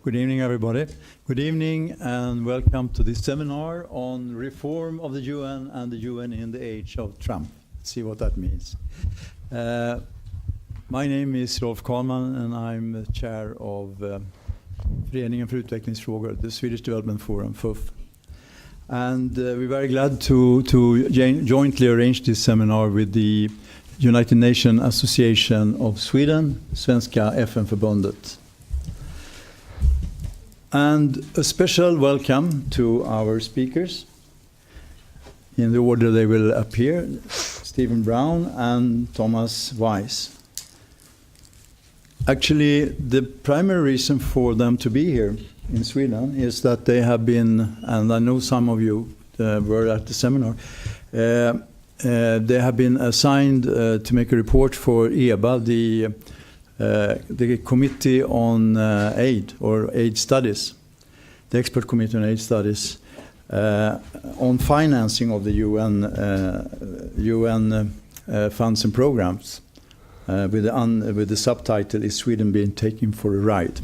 Good evening, everybody. Good evening and welcome to this seminar on reform of the UN and the UN in the age of Trump. Let's see what that means. My name is Rolf Karlman and I'm the chair of Föreningen för utvecklingsfrågor, the Swedish Development Forum, FUF. And we're very glad to jointly arrange this seminar with the United Nations Association of Sweden, Svenska FN-förbundet. And a special welcome to our speakers. In the order they will appear, Stephen Browne and Thomas Weiss. Actually, the primary reason for them to be here in Sweden is that they have been, and I know some of you were at the seminar, they have been assigned to make a report for EBA, the Committee on Aid or Aid Studies, the Expert Committee on Aid Studies, on financing of the UN funds and programs, with the subtitle "Is Sweden being taken for a ride?"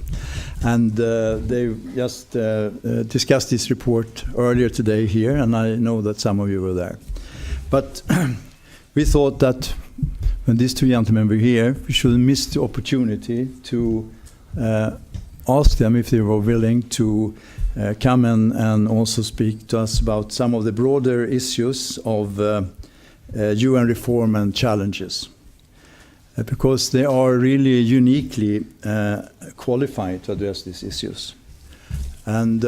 And they just discussed this report earlier today here, and I know that some of you were there. But we thought that when these two gentlemen were here, we shouldn't miss the opportunity to ask them if they were willing to come and also speak to us about some of the broader issues of UN reform and challenges. Because they are really uniquely qualified to address these issues. And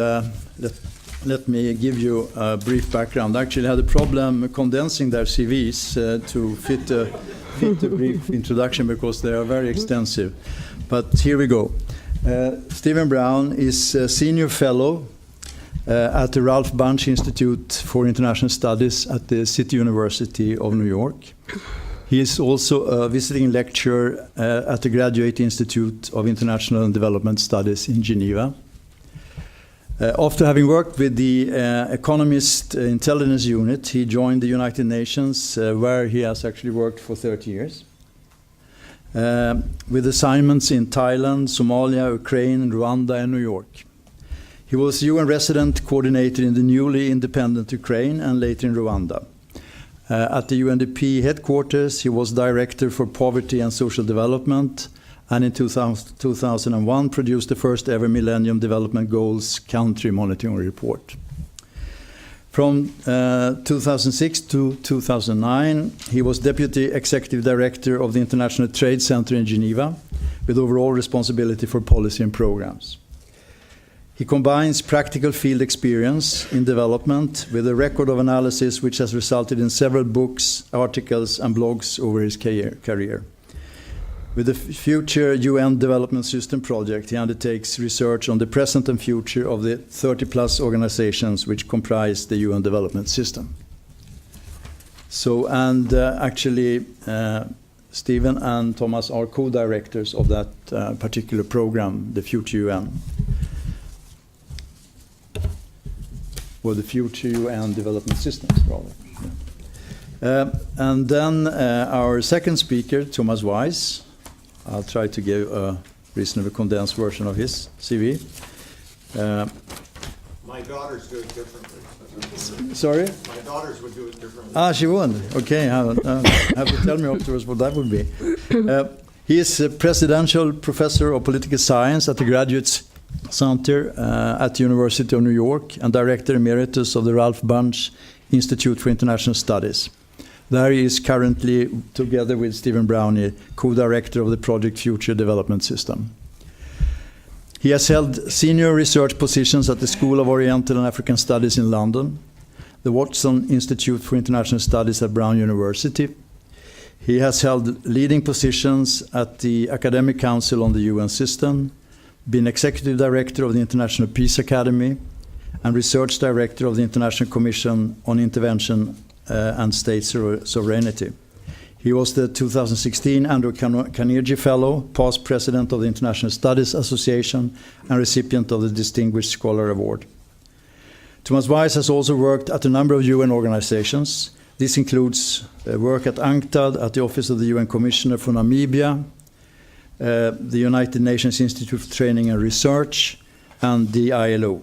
let me give you a brief background. I actually had a problem condensing their CVs to fit a brief introduction because they are very extensive. But here we go. Stephen Browne is a senior fellow at the Ralph Bunche Institute for International Studies at the City University of New York. He is also a visiting lecturer at the Graduate Institute of International and Development Studies in Geneva. After having worked with the Economist Intelligence Unit, he joined the United Nations, where he has actually worked for 30 years, with assignments in Thailand, Somalia, Ukraine, Rwanda, and New York. He was UN resident coordinator in the newly independent Ukraine and later in Rwanda. At the UNDP headquarters, he was director for poverty and social development, and in 2001 produced the first ever Millennium Development Goals country monitoring report. From 2006 to 2009, he was deputy executive director of the International Trade Center in Geneva, with overall responsibility for policy and programs. He combines practical field experience in development with a record of analysis which has resulted in several books, articles, and blogs over his career. With the future UN Development System project, he undertakes research on the present and future of the 30-plus organizations which comprise the UN Development System. So, and actually, Stephen and Thomas are co-directors of that particular program, the Future UN. Or the Future UN Development Systems, rather. Yeah. And then our second speaker, Thomas Weiss. I'll try to give a reasonably condensed version of his CV. My daughters do it differently. Sorry? My daughters would do it differently. Ah, she would. Okay, have to tell me afterwards what that would be. He is a presidential professor of political science at the Graduate Center at the University of New York and director emeritus of the Ralph Bunche Institute for International Studies. There he is currently, together with Stephen Browne, co-director of the project Future Development System. He has held senior research positions at the School of Oriental and African Studies in London, the Watson Institute for International Studies at Brown University. He has held leading positions at the Academic Council on the UN System, been executive director of the International Peace Academy, and research director of the International Commission on Intervention and State Sovereignty. He was the 2016 Andrew Carnegie Fellow, past president of the International Studies Association, and recipient of the Distinguished Scholar Award. Thomas Weiss has also worked at a number of UN organizations. This includes work at UNCTAD, at the Office of the UN Commissioner for Namibia, the United Nations Institute for Training and Research, and the ILO.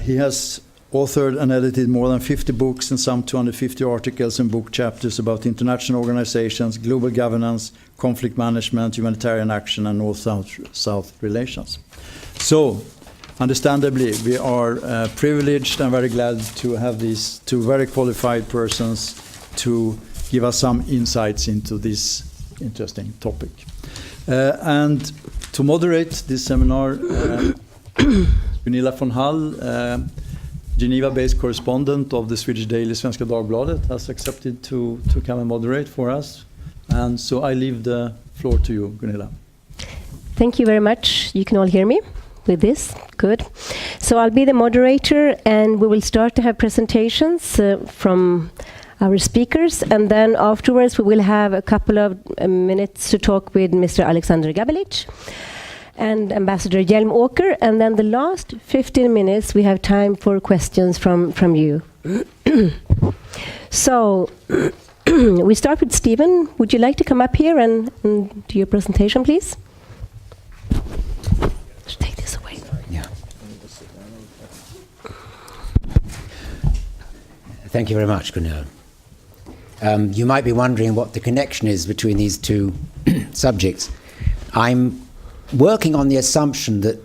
He has authored and edited more than 50 books and some 250 articles and book chapters about international organizations, global governance, conflict management, humanitarian action, and North-South relations. So, understandably, we are privileged and very glad to have these two very qualified persons to give us some insights into this interesting topic. And to moderate this seminar, Gunilla von Hall, Geneva-based correspondent of the Swedish daily Svenska Dagbladet, has accepted to come and moderate for us. And so I leave the floor to you, Gunilla. Thank you very much. You can all hear me with this. Good. So I'll be the moderator, and we will start to have presentations from our speakers, and then afterwards we will have a couple of minutes to talk with Mr. Alexander Gabelic and Ambassador Hjelm-Åker, and then the last 15 minutes we have time for questions from you. So we start with Stephen. Would you like to come up here and do your presentation, please? Take this away. Yeah. Thank you very much, Gunilla. You might be wondering what the connection is between these two subjects. I'm working on the assumption that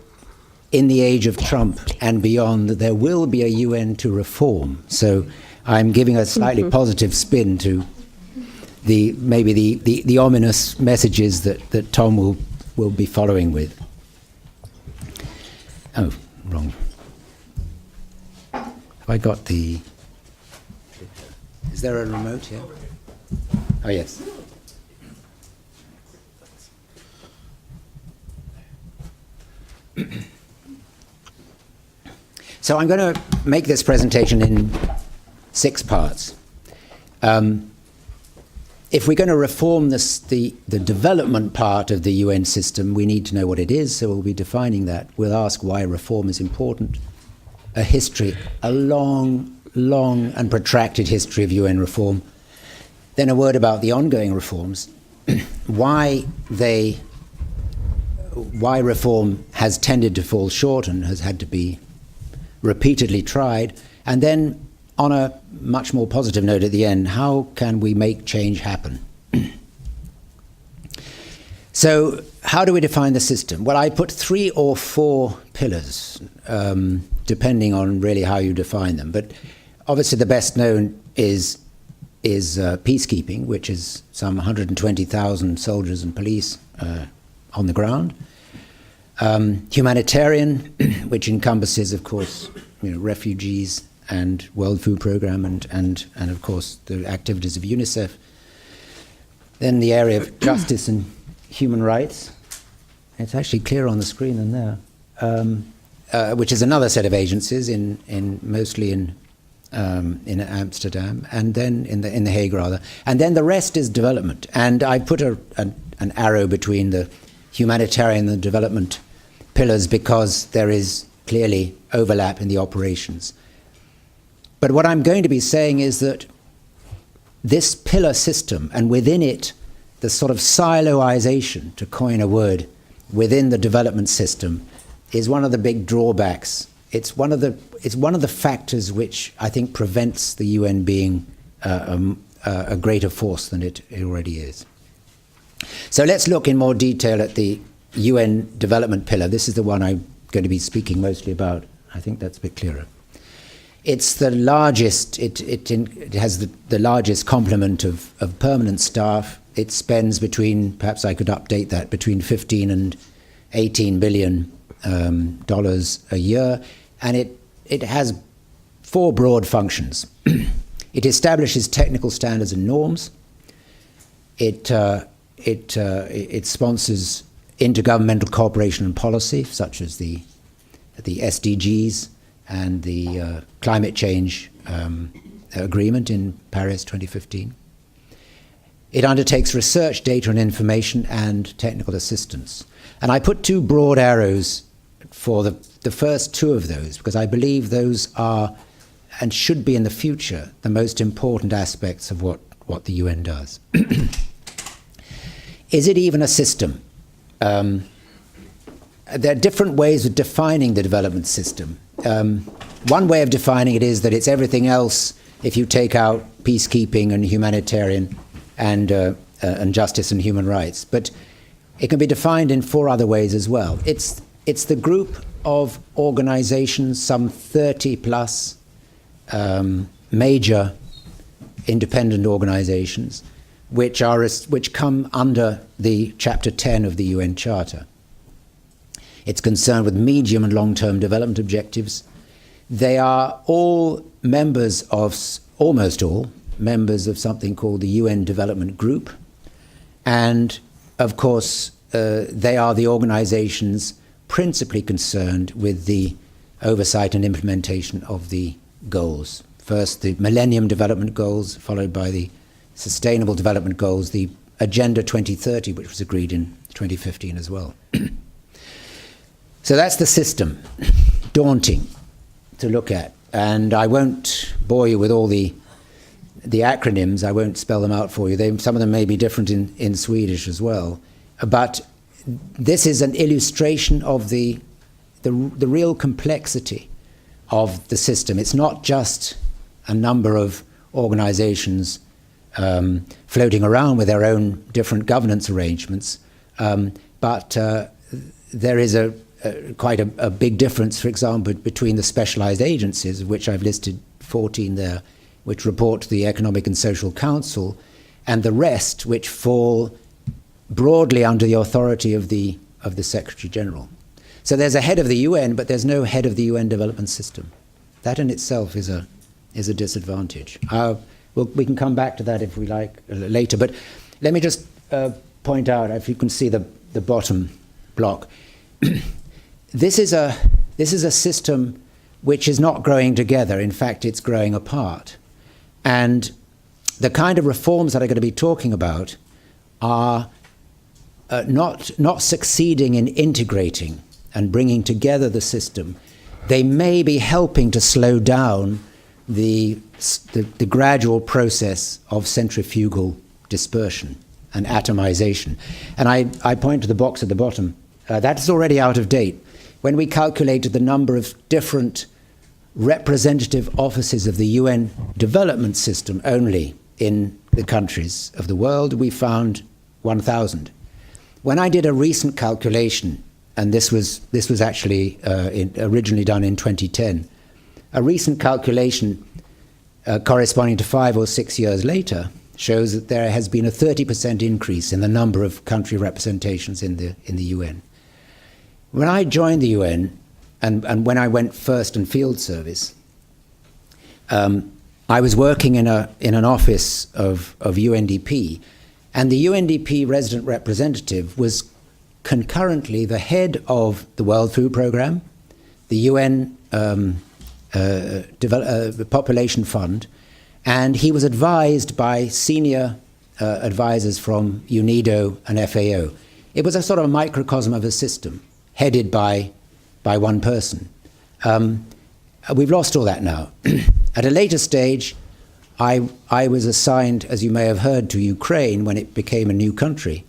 in the age of Trump and beyond, that there will be a UN to reform. So I'm giving a slightly positive spin to the ominous messages that Tom will be following with. Oh, wrong. Have I got the... Is there a remote here? Oh, yes. So I'm going to make this presentation in 6 parts. If we're going to reform the development part of the UN system, we need to know what it is, so we'll be defining that. We'll ask why reform is important, a history, a long and protracted history of UN reform, then a word about the ongoing reforms, why reform has tended to fall short and has had to be repeatedly tried, and then on a much more positive note at the end, how can we make change happen? So how do we define the system? Well, I put 3 or 4 pillars, depending on really how you define them. But obviously the best known is peacekeeping, which is some 120,000 soldiers and police on the ground. Humanitarian, which encompasses, of course, refugees and World Food Programme and of course the activities of UNICEF. Then the area of justice and human rights. It's actually clearer on the screen than there. Which is another set of agencies mostly in Amsterdam, and then in the Hague rather, and then the rest is development. And I put an arrow between the humanitarian and the development pillars because there is clearly overlap in the operations. But what I'm going to be saying is that this pillar system, and within it, the sort of siloization, to coin a word, within the development system, is one of the big drawbacks. It's one of the factors which I think prevents the UN being a greater force than it already is. So let's look in more detail at the UN development pillar. This is the one I'm going to be speaking mostly about. I think that's a bit clearer. It's the largest. It has the largest complement of permanent staff. It spends between, perhaps I could update that, between 15 and 18 billion dollars a year, and it has 4 broad functions. It establishes technical standards and norms. It sponsors intergovernmental cooperation and policy, such as the SDGs and the climate change agreement in Paris 2015. It undertakes research, data and information, and technical assistance. And I put 2 broad arrows for the first 2 of those, because I believe those are, and should be in the future, the most important aspects of what the UN does. Is it even a system? there are different ways of defining the development system. One way of defining it is that it's everything else if you take out peacekeeping and humanitarian and justice and human rights. But it can be defined in 4 other ways as well. It's the group of organizations, some 30 plus major independent organizations, which come under the Chapter 10 of the UN Charter. It's concerned with medium and long-term development objectives. They are all members of, almost all, members of something called the UN Development Group. And, of course, they are the organizations principally concerned with the oversight and implementation of the goals. First, the Millennium Development Goals, followed by the Sustainable Development Goals, the Agenda 2030, which was agreed in 2015 as well. So that's the system. Daunting to look at. And I won't bore you with all the acronyms. I won't spell them out for you. Some of them may be different in Swedish as well. But this is an illustration of the real complexity of the system. It's not just a number of organizations floating around with their own different governance arrangements, but there is quite a big difference, for example, between the specialized agencies, of which I've listed 14 there, which report to the Economic and Social Council, and the rest, which fall broadly under the authority of the Secretary General. So there's a head of the UN, but there's no head of the UN development system. That in itself is a disadvantage. We can come back to that if we like later, but let me just point out, if you can see the bottom block, this is a system which is not growing together. In fact, it's growing apart. And the kind of reforms that I'm going to be talking about are not succeeding in integrating and bringing together the system. They may be helping to slow down the gradual process of centrifugal dispersion and atomization. And I point to the box at the bottom. That is already out of date. When we calculated the number of different representative offices of the UN development system only in the countries of the world, we found 1,000. When I did a recent calculation, and this was actually originally done in 2010, a recent calculation corresponding to 5 or 6 years later shows that there has been a 30% increase in the number of country representations in the UN. When I joined the UN, and when I went first in field service, I was working in an office of UNDP, and the UNDP resident representative was concurrently the head of the World Food Programme, the UN Population Fund, and he was advised by senior advisors from UNIDO and FAO. It was a sort of a microcosm of a system, headed by one person. We've lost all that now. At a later stage, I was assigned, as you may have heard, to Ukraine when it became a new country.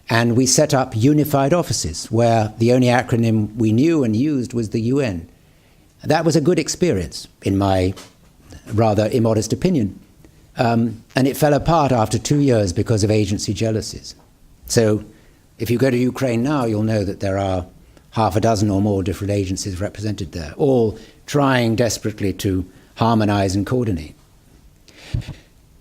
And we set up unified offices where the only acronym we knew and used was the UN. That was a good experience, in my rather immodest opinion. And it fell apart after 2 years because of agency jealousies. So if you go to Ukraine now, you'll know that there are half a dozen or more different agencies represented there, all trying desperately to harmonize and coordinate.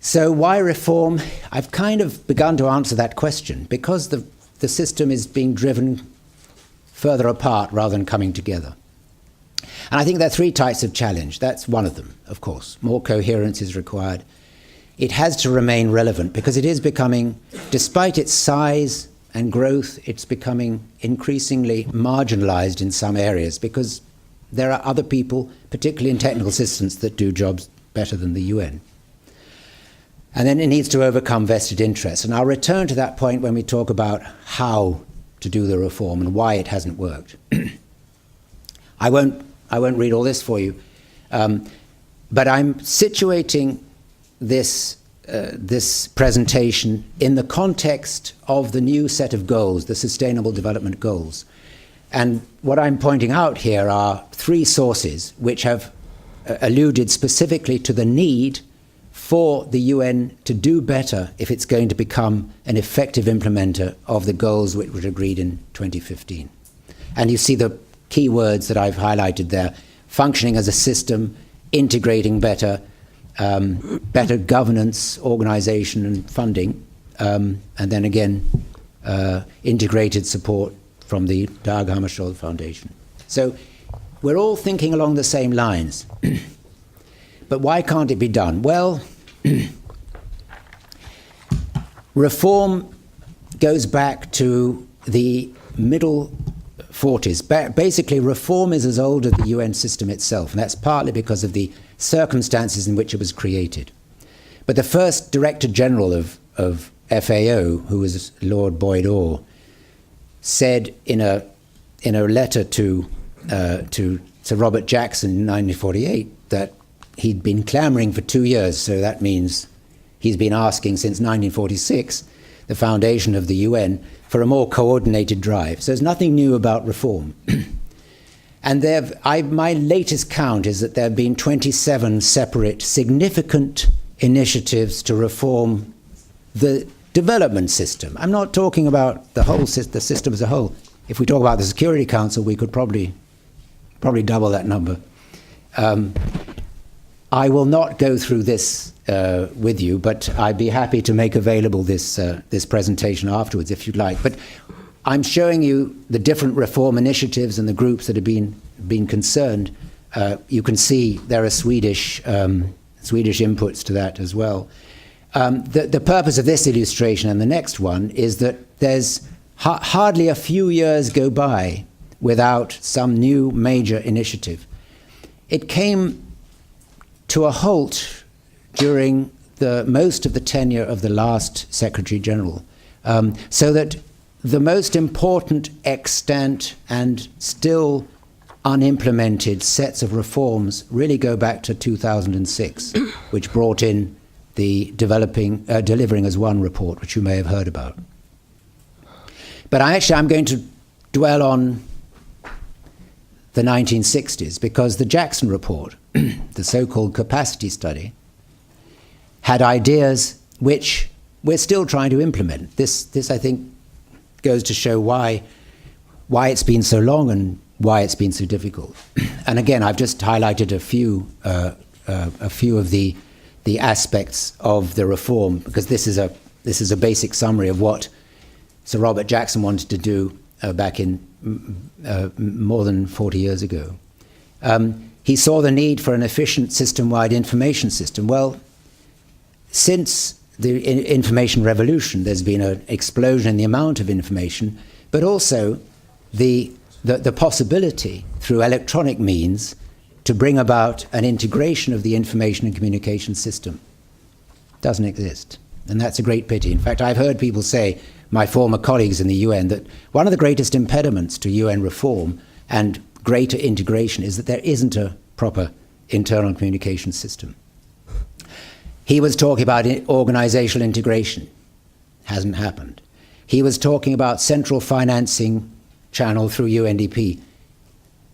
So why reform? I've kind of begun to answer that question because the system is being driven further apart rather than coming together. And I think there are 3 types of challenge. That's one of them, of course. More coherence is required. It has to remain relevant because it is becoming, despite its size and growth, it's becoming increasingly marginalized in some areas because there are other people, particularly in technical assistance, that do jobs better than the UN. And then it needs to overcome vested interests. And I'll return to that point when we talk about how to do the reform and why it hasn't worked. I won't read all this for you, but I'm situating this presentation in the context of the new set of goals, the Sustainable Development Goals. And what I'm pointing out here are three sources which have alluded specifically to the need for the UN to do better if it's going to become an effective implementer of the goals which were agreed in 2015. And you see the key words that I've highlighted there: functioning as a system, integrating better, better governance, organization and funding, and then again, integrated support from the Dag Hammarskjöld Foundation. So we're all thinking along the same lines. But why can't it be done? Well, reform goes back to the middle 40s. Basically, reform is as old as the UN system itself, and that's partly because of the circumstances in which it was created. But the first Director General of FAO, who was Lord Boyd Orr, said in a letter to Sir Robert Jackson in 1948 that he'd been clamoring for 2 years, so that means he's been asking since 1946, the foundation of the UN, for a more coordinated drive. So there's nothing new about reform. And my latest count is that there have been 27 separate significant initiatives to reform the development system. I'm not talking about the whole the system as a whole. If we talk about the Security Council, we could probably double that number. I will not go through this with you, but I'd be happy to make available this presentation afterwards if you'd like. But I'm showing you the different reform initiatives and the groups that have been concerned. You can see there are Swedish inputs to that as well. The purpose of this illustration and the next one is that there's hardly a few years go by without some new major initiative. It came to a halt during most of the tenure of the last Secretary General, so that the most important extant and still unimplemented sets of reforms really go back to 2006, which brought in the Delivering as One report, which you may have heard about. But I'm going to dwell on the 1960s, because the Jackson report, the so-called capacity study, had ideas which we're still trying to implement. This I think, goes to show why it's been so long and why it's been so difficult. And again, I've just highlighted a few of the aspects of the reform, because this is a basic summary of what Sir Robert Jackson wanted to do back in more than 40 years ago. He saw the need for an efficient system-wide information system. Well, since the information revolution, there's been an explosion in the amount of information, but also the possibility through electronic means to bring about an integration of the information and communication system. Doesn't exist. And that's a great pity. In fact, I've heard people say, my former colleagues in the UN, that one of the greatest impediments to UN reform and greater integration is that there isn't a proper internal communication system. He was talking about organizational integration. Hasn't happened. He was talking about central financing channel through UNDP.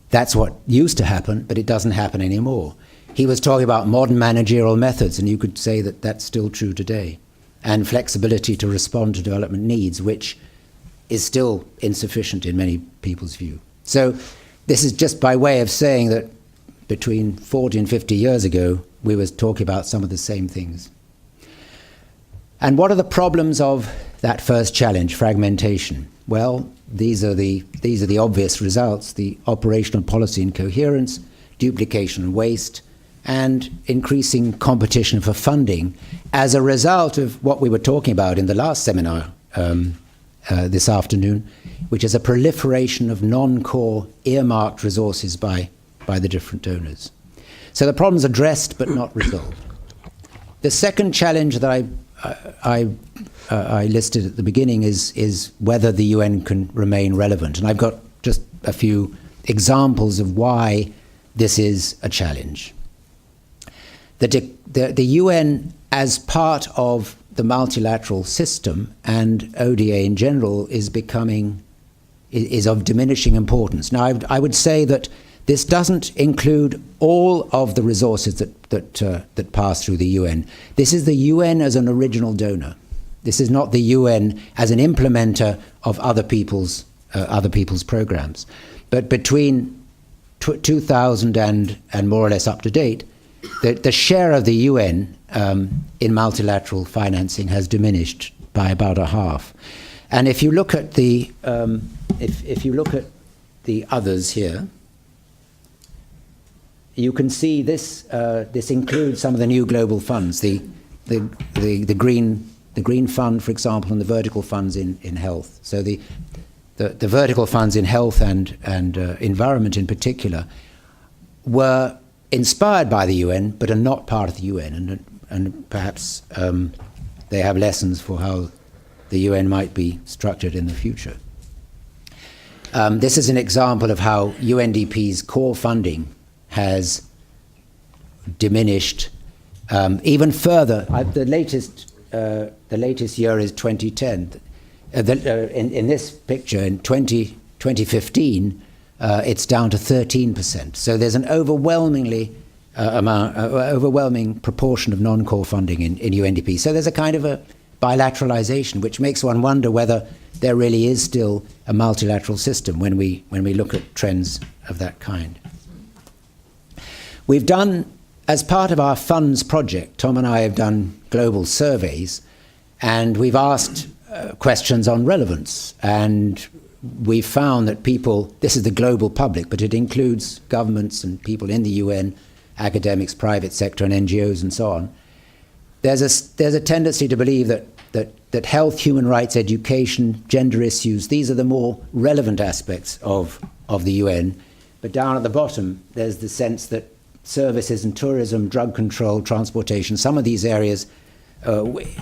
That's what used to happen, but it doesn't happen anymore. He was talking about modern managerial methods, and you could say that that's still true today, and flexibility to respond to development needs, which is still insufficient in many people's view. So this is just by way of saying that between 40 and 50 years ago, we were talking about some of the same things. And what are the problems of that first challenge, fragmentation? Well, these are the obvious results: the operational policy incoherence, duplication and waste, and increasing competition for funding as a result of what we were talking about in the last seminar this afternoon, which is a proliferation of non-core earmarked resources by the different donors. So the problem's addressed but not resolved. The second challenge that I listed at the beginning is whether the UN can remain relevant. And I've got just a few examples of why this is a challenge. The UN, as part of the multilateral system and ODA in general, is becoming is of diminishing importance. Now, I would say that this doesn't include all of the resources that pass through the UN. This is the UN as an original donor. This is not the UN as an implementer of other people's programs. But between 2000 and more or less up to date, the share of the UN in multilateral financing has diminished by about a half. And if you look at the if you look at the others here, you can see this this includes some of the new global funds, the green fund, for example, and the vertical funds in health. So the vertical funds in health and environment in particular were inspired by the UN, but are not part of the UN, and perhaps they have lessons for how the UN might be structured in the future. This is an example of how UNDP's core funding has diminished even further. The latest year is 2010. In this picture, in 2015, it's down to 13%. So there's an overwhelming proportion of non-core funding in UNDP. So there's a kind of a bilateralization, which makes one wonder whether there really is still a multilateral system when we look at trends of that kind. We've done, as part of our funds project, Tom and I have done global surveys, and we've asked questions on relevance, and we found that people, this is the global public, but it includes governments and people in the UN, academics, private sector, and NGOs, and so on. There's a tendency to believe that health, human rights, education, gender issues, these are the more relevant aspects of the UN. But down at the bottom, there's the sense that services and tourism, drug control, transportation, some of these areas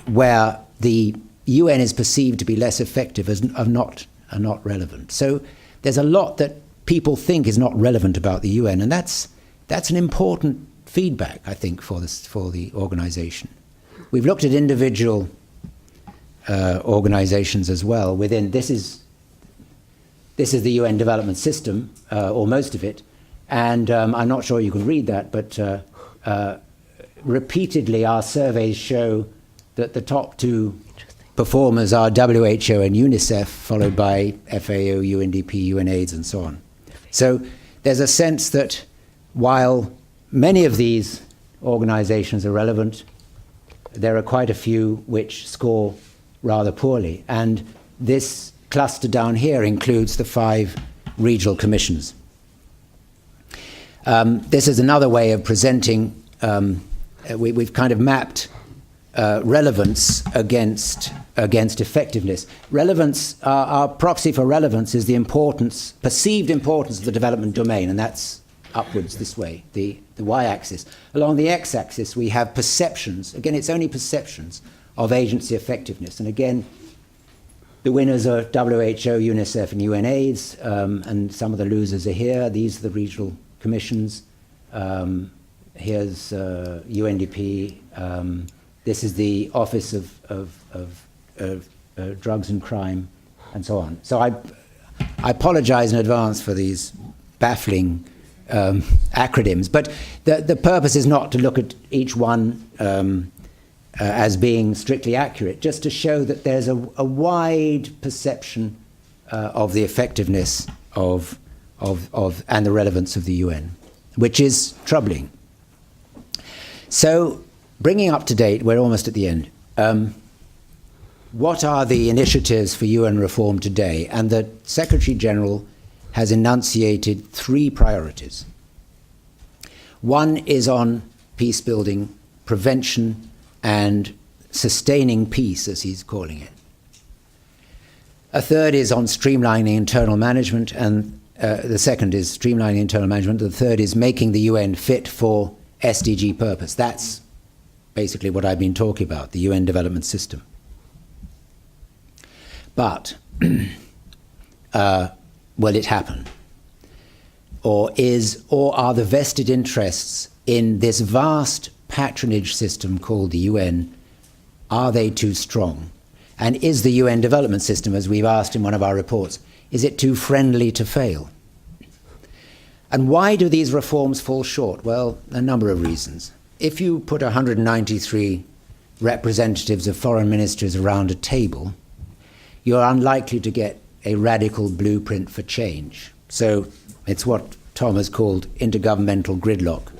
where the UN is perceived to be less effective are not relevant. So there's a lot that people think is not relevant about the UN, and that's an important feedback, I think, for the organization. We've looked at individual organizations as well. Within this is the UN development system, or most of it, and I'm not sure you can read that, but repeatedly our surveys show that the top two performers are WHO and UNICEF, followed by FAO, UNDP, UNAIDS, and so on. So there's a sense that while many of these organizations are relevant, there are quite a few which score rather poorly. And this cluster down here includes the 5 regional commissions. This is another way of presenting, we've kind of mapped relevance against effectiveness. Relevance, our proxy for relevance is the importance, perceived importance of the development domain, and that's upwards this way, the y-axis. Along the x-axis, we have perceptions. Again, it's only perceptions of agency effectiveness. And again, the winners are WHO, UNICEF, and UNAIDS, and some of the losers are here. These are the regional commissions. Here's UNDP. This is the Office of Drugs and Crime, and so on. So I apologize in advance for these baffling acronyms, but the purpose is not to look at each one as being strictly accurate, just to show that there's a wide perception of the effectiveness of and the relevance of the UN, which is troubling. So, bringing up to date, we're almost at the end. What are the initiatives for UN reform today? And the Secretary General has enunciated 3 priorities. One is on peace building, prevention, and sustaining peace, as he's calling it. A third is on streamlining internal management, and the second is streamlining internal management. The third is making the UN fit for SDG purpose. That's basically what I've been talking about, the UN development system. But will it happen? Or are the vested interests in this vast patronage system called the UN, are they too strong? And is the UN development system, as we've asked in one of our reports, Is it too friendly to fail? And why do these reforms fall short? Well, a number of reasons. If you put 193 representatives of foreign ministers around a table, you're unlikely to get a radical blueprint for change. So it's what Tom has called intergovernmental gridlock.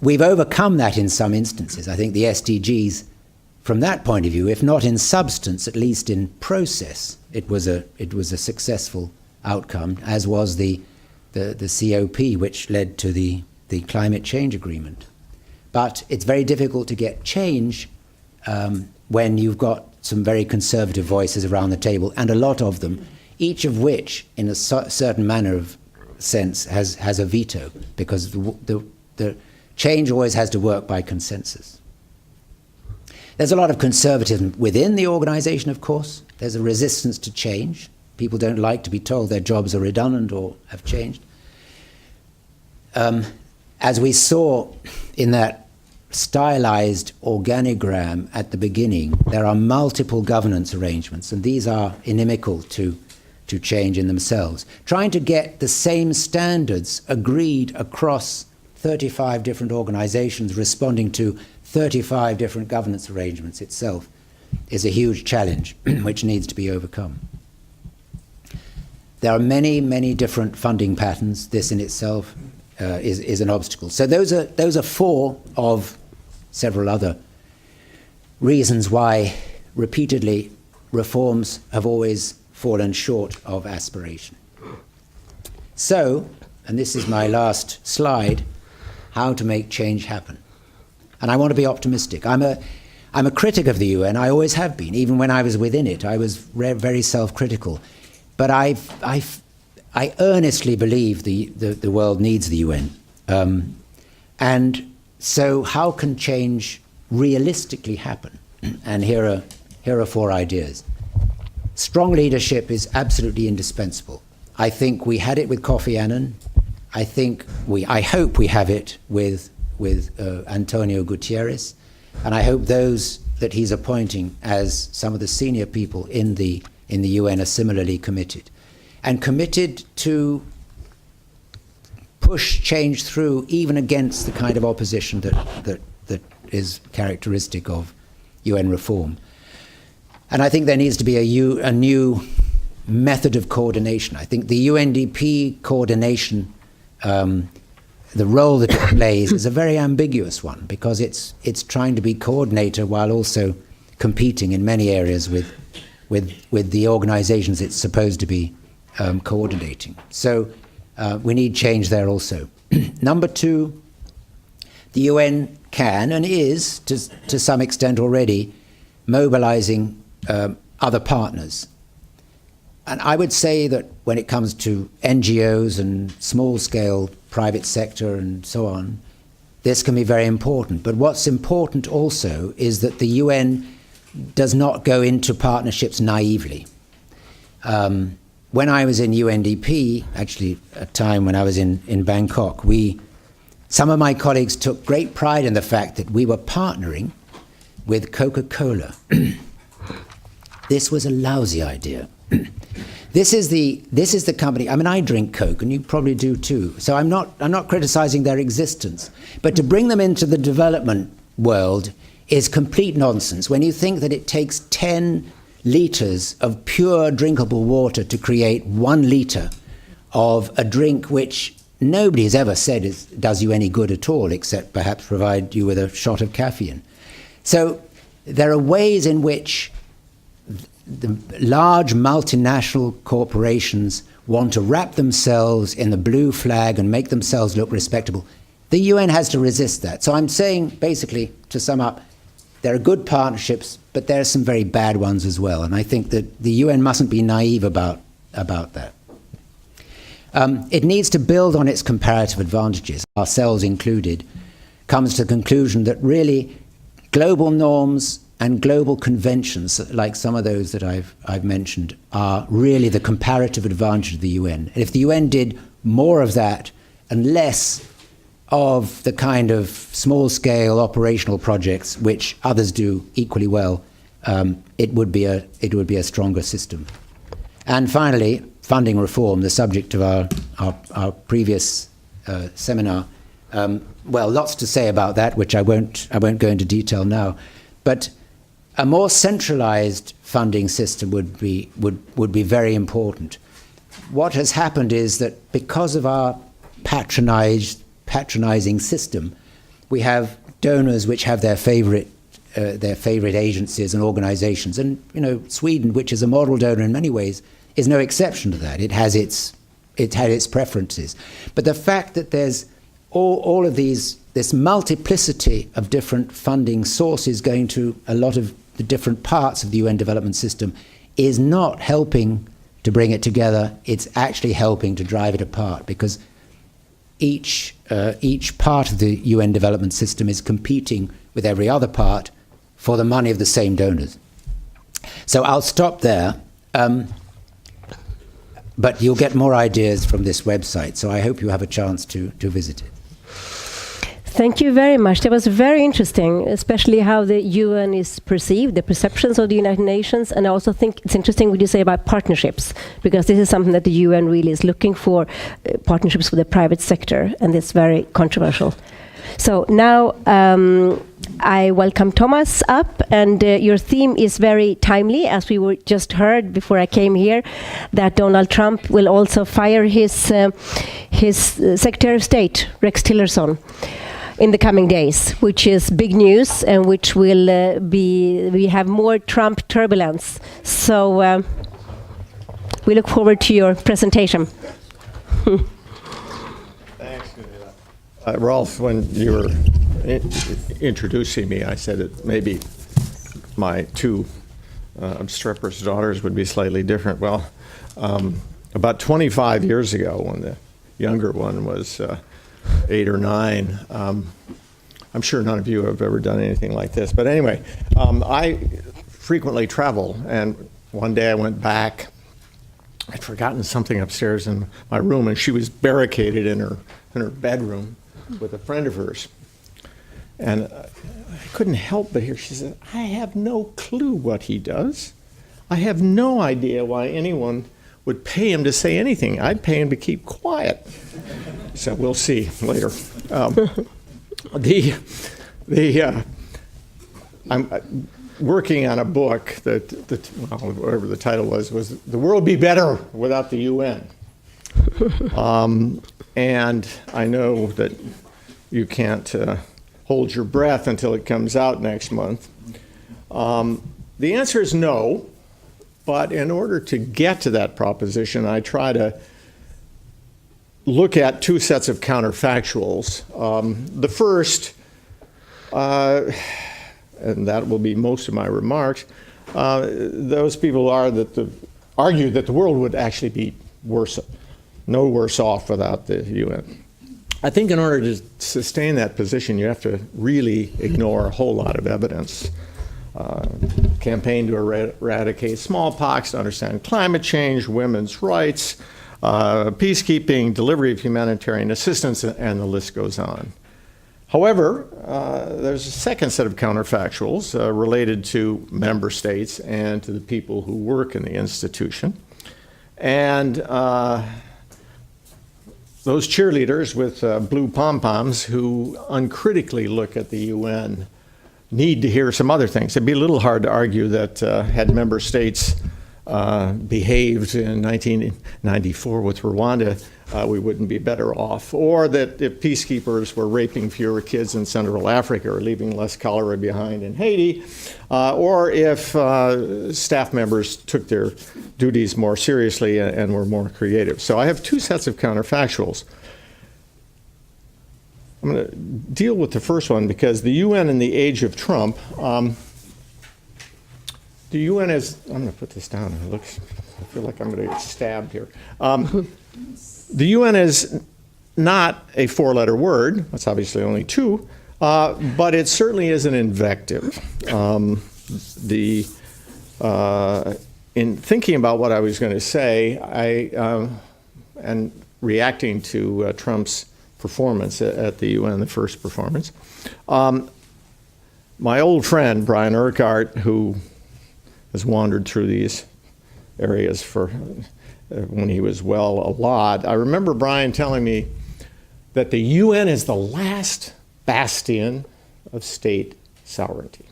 We've overcome that in some instances. I think the SDGs, from that point of view, if not in substance, at least in process, it was a successful outcome, as was the COP, which led to the climate change agreement. But it's very difficult to get change when you've got some very conservative voices around the table, and a lot of them, each of which, in a certain manner of sense, has a veto, because the change always has to work by consensus. There's a lot of conservatism within the organization, of course. There's a resistance to change. People don't like to be told their jobs are redundant or have changed. As we saw in that stylized organigram at the beginning, there are multiple governance arrangements, and these are inimical to change in themselves. Trying to get the same standards agreed across 35 different organizations responding to 35 different governance arrangements itself is a huge challenge which needs to be overcome. There are many, many different funding patterns. This in itself is an obstacle. So those are four of several other reasons why repeatedly reforms have always fallen short of aspiration. So, and this is my last slide, how to make change happen. And I want to be optimistic. I'm a critic of the UN. I always have been. Even when I was within it, I was very self-critical. But I earnestly believe the world needs the UN. And so how can change realistically happen? And here are four ideas. Strong leadership is absolutely indispensable. I think we had it with Kofi Annan. I hope we have it with Antonio Guterres, and I hope those that he's appointing as some of the senior people in the UN are similarly committed, and committed to push change through even against the kind of opposition that is characteristic of UN reform. And I think there needs to be a new method of coordination. I think the UNDP coordination, the role that it plays is a very ambiguous one, because it's trying to be coordinator while also competing in many areas with the organizations it's supposed to be coordinating. So we need change there also. Number two, the UN can and is, to some extent already, mobilizing other partners. And I would say that when it comes to NGOs and small-scale private sector and so on, this can be very important. But what's important also is that the UN does not go into partnerships naively. When I was in UNDP, actually a time when I was in Bangkok, some of my colleagues took great pride in the fact that we were partnering with Coca-Cola. This was a lousy idea. This is the company. I mean, I drink Coke, and you probably do too. So I'm not criticizing their existence, but to bring them into the development world is complete nonsense. When you think that it takes 10 liters of pure drinkable water to create 1 liter of a drink which nobody has ever said does you any good at all, except perhaps provide you with a shot of caffeine. So there are ways in which the large multinational corporations want to wrap themselves in the blue flag and make themselves look respectable. The UN has to resist that. So I'm saying, basically, to sum up, there are good partnerships, but there are some very bad ones as well. And I think that the UN mustn't be naive about that. It needs to build on its comparative advantages, ourselves included, comes to the conclusion that really global norms and global conventions, like some of those that I've mentioned, are really the comparative advantage of the UN. And if the UN did more of that and less of the kind of small-scale operational projects which others do equally well, it would be a stronger system. And finally, funding reform, the subject of our previous seminar. Well, lots to say about that, which I won't go into detail now. But a more centralized funding system would be very important. What has happened is that because of our patronizing system, we have donors which have their favorite agencies and organizations. And Sweden, which is a model donor in many ways, is no exception to that. It had its preferences. But the fact that there's all of this multiplicity of different funding sources going to a lot of the different parts of the UN development system is not helping to bring it together. It's actually helping to drive it apart, because each part of the UN development system is competing with every other part for the money of the same donors. So I'll stop there, but you'll get more ideas from this website, so I hope you have a chance to visit it. Thank you very much. That was very interesting, especially how the UN is perceived, the perceptions of the United Nations, and I also think it's interesting what you say about partnerships, because this is something that the UN really is looking for, partnerships with the private sector, and it's very controversial. So now I welcome Thomas up, and your theme is very timely, as we were just heard before I came here, that Donald Trump will also fire his Secretary of State, Rex Tillerson, in the coming days, which is big news, and which will we have more Trump turbulence. So we look forward to your presentation. Thanks, Rolf. When you were introducing me, I said that maybe my two obstreperous daughters would be slightly different. Well, about 25 years ago, when the younger one was 8 or 9. I'm sure none of you have ever done anything like this. But anyway, I frequently travel, and one day I went back. I'd forgotten something upstairs in my room, and she was barricaded in her bedroom with a friend of hers. And I couldn't help but hear, she said, "I have no clue what he does. I have no idea why anyone would pay him to say anything. I'd pay him to keep quiet." So we'll see later. I'm working on a book that, whatever the title was "The World Be Better Without the UN." And I know that you can't hold your breath until it comes out next month. The answer is no, but in order to get to that proposition, I try to look at two sets of counterfactuals. The first, and that will be most of my remarks, those people argue that the world would actually be no worse off without the UN. I think in order to sustain that position, you have to really ignore a whole lot of evidence. Campaign to eradicate smallpox, to understand climate change, women's rights, peacekeeping, delivery of humanitarian assistance, and the list goes on. However, there's a second set of counterfactuals related to member states and to the people who work in the institution. And those cheerleaders with blue pom-poms who uncritically look at the UN need to hear some other things. It'd be a little hard to argue that had member states behaved in 1994 with Rwanda, we wouldn't be better off. Or that if peacekeepers were raping fewer kids in Central Africa or leaving less cholera behind in Haiti, or if staff members took their duties more seriously and were more creative. So I have two sets of counterfactuals. I'm going to deal with the first one because the UN in the age of Trump, the UN is, I'm going to put this down. I feel like I'm going to get stabbed here. The UN is not a four-letter word. That's obviously only two, but it certainly is an invective. In thinking about what I was going to say, and reacting to Trump's performance at the UN, the first performance, my old friend Brian Urquhart, who has wandered through these areas for when he was well a lot. I remember Brian telling me that the UN is the last bastion of state sovereignty.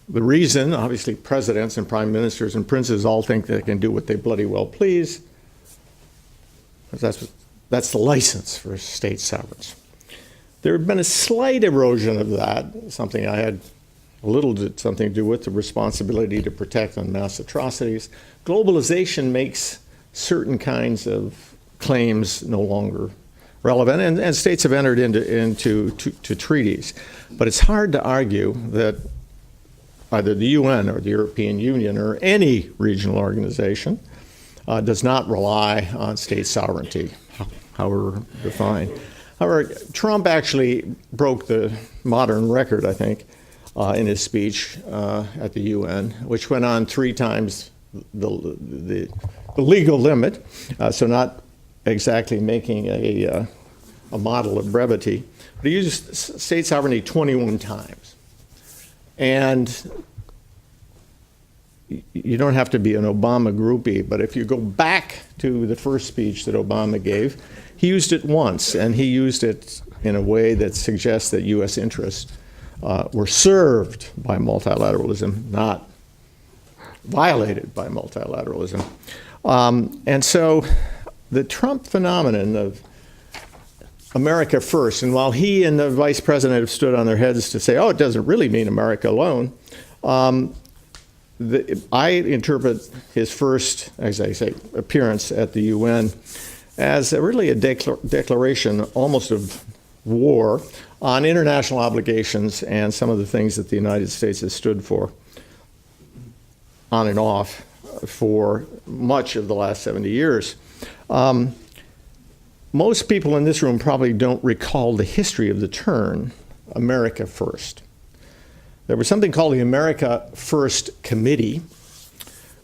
The reason, obviously, presidents and prime ministers and princes all think they can do what they bloody well please, that's the license for state sovereigns. There had been a slight erosion of that, something I had something to do with, the responsibility to protect on mass atrocities. Globalization makes certain kinds of claims no longer relevant, and states have entered into treaties. But it's hard to argue that either the UN or the European Union or any regional organization does not rely on state sovereignty, however defined. However, Trump actually broke the modern record, I think, in his speech at the UN, which went on 3 times the legal limit, so not exactly making a model of brevity. But he used state sovereignty 21 times. And you don't have to be an Obama groupie, but if you go back to the first speech that Obama gave, he used it once, and he used it in a way that suggests that U.S. interests were served by multilateralism, not violated by multilateralism. And so the Trump phenomenon of America first, and while he and the vice president have stood on their heads to say, oh, it doesn't really mean America alone, I interpret his first, as I say, appearance at the UN as really a declaration almost of war on international obligations and some of the things that the United States has stood for on and off for much of the last 70 years. Most people in this room probably don't recall the history of the term America First. There was something called the America First Committee,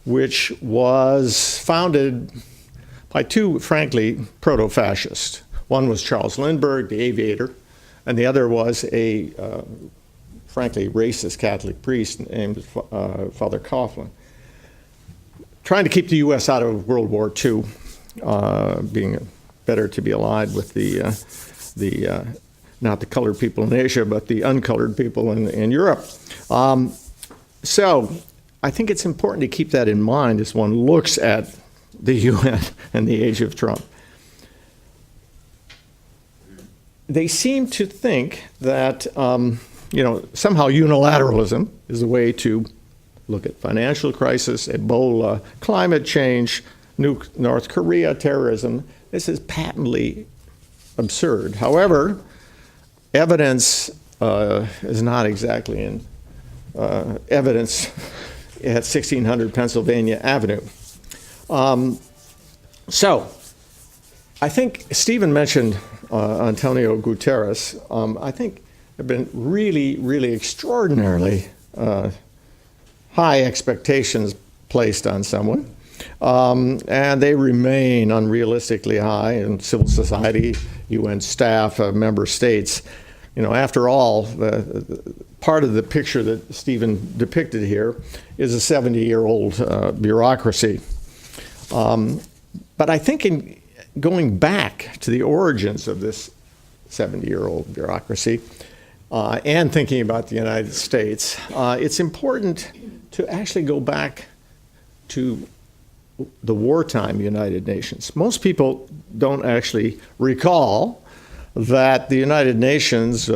which was founded by 2, frankly, proto-fascists. One was Charles Lindbergh, the aviator, and the other was a, frankly, racist Catholic priest named Father Coughlin, trying to keep the U.S. out of World War II, being better to be allied with not the colored people in Asia, but the uncolored people in Europe. So I think it's important to keep that in mind as one looks at the UN and the age of Trump. They seem to think that somehow unilateralism is a way to look at financial crisis, Ebola, climate change, North Korea, terrorism. This is patently absurd. However, evidence is not exactly in evidence at 1600 Pennsylvania Avenue. So I think Stephen mentioned Antonio Guterres. I think there have been really, really extraordinarily high expectations placed on someone. And they remain unrealistically high in civil society, UN staff, member states. After all, part of the picture that Stephen depicted here is a 70-year-old bureaucracy. But I think in going back to the origins of this 70-year-old bureaucracy and thinking about the United States, it's important to actually go back to the wartime United Nations. Most people don't actually recall that the United Nations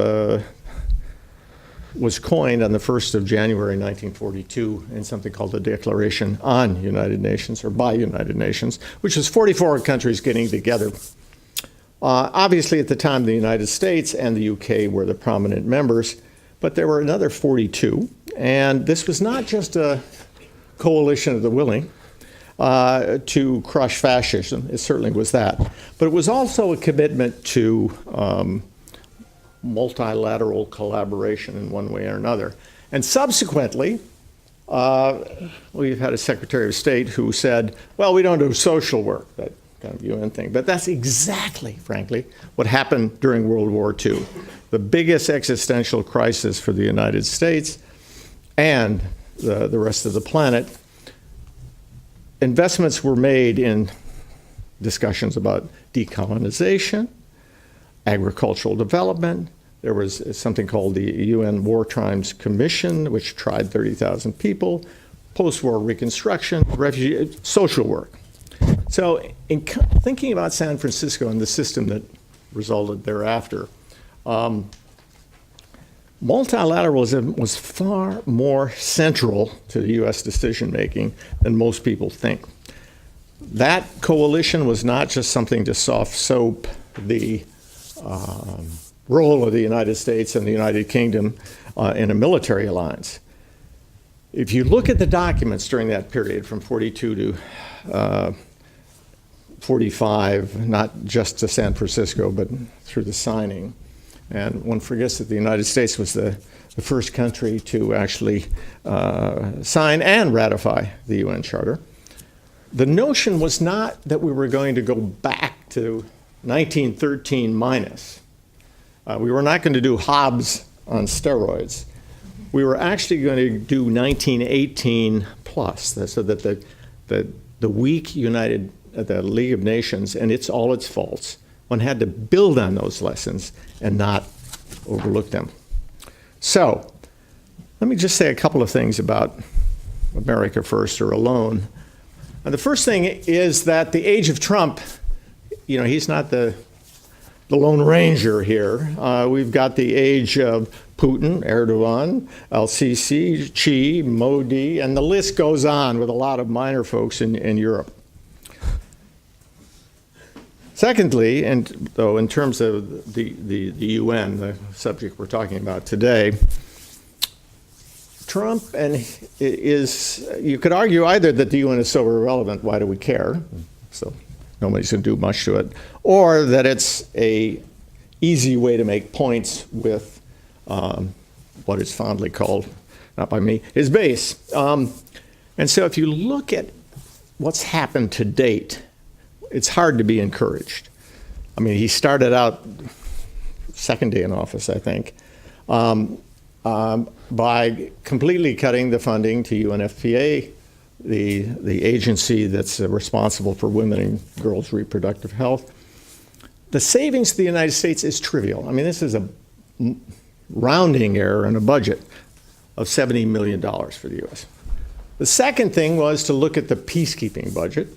was coined on the 1st of January 1942 in something called the Declaration on United Nations, or by United Nations, which was 44 countries getting together. Obviously, at the time, the United States and the UK were the prominent members, but there were another 42, and this was not just a coalition of the willing to crush fascism. It certainly was that. But it was also a commitment to multilateral collaboration in one way or another. And subsequently, we've had a Secretary of State who said, well, we don't do social work, that kind of UN thing. But that's exactly, frankly, what happened during World War II. The biggest existential crisis for the United States and the rest of the planet. investments were made in discussions about decolonization, agricultural development. There was something called the UN War Crimes Commission, which tried 30,000 people, post-war reconstruction, refugee, social work. So in thinking about San Francisco and the system that resulted thereafter, multilateralism was far more central to the US decision-making than most people think. That coalition was not just something to soft soap the role of the United States and the United Kingdom in a military alliance. If you look at the documents during that period from 42 to 45, not just to San Francisco, but through the signing, and one forgets that the United States was the first country to actually sign and ratify the UN Charter. The notion was not that we were going to go back to 1913 minus. We were not going to do Hobbes on steroids. We were actually going to do 1918 plus, so that the weak the League of Nations and all its faults, one had to build on those lessons and not overlook them. So let me just say a couple of things about America First or Alone. And the first thing is that the age of Trump, he's not the Lone Ranger here. We've got the age of Putin, Erdogan, al-Sisi, Xi, Modi, and the list goes on with a lot of minor folks in Europe. Secondly, and though in terms of the UN, the subject we're talking about today, Trump you could argue either that the UN is so irrelevant, why do we care? So nobody's going to do much to it, or that it's a easy way to make points with what is fondly called, not by me, his base. And so if you look at what's happened to date, it's hard to be encouraged. I mean, he started out second day in office, I think, by completely cutting the funding to UNFPA, the agency that's responsible for women and girls' reproductive health. The savings to the United States is trivial. I mean, this is a rounding error in a budget of $70 million for the US. The second thing was to look at the peacekeeping budget.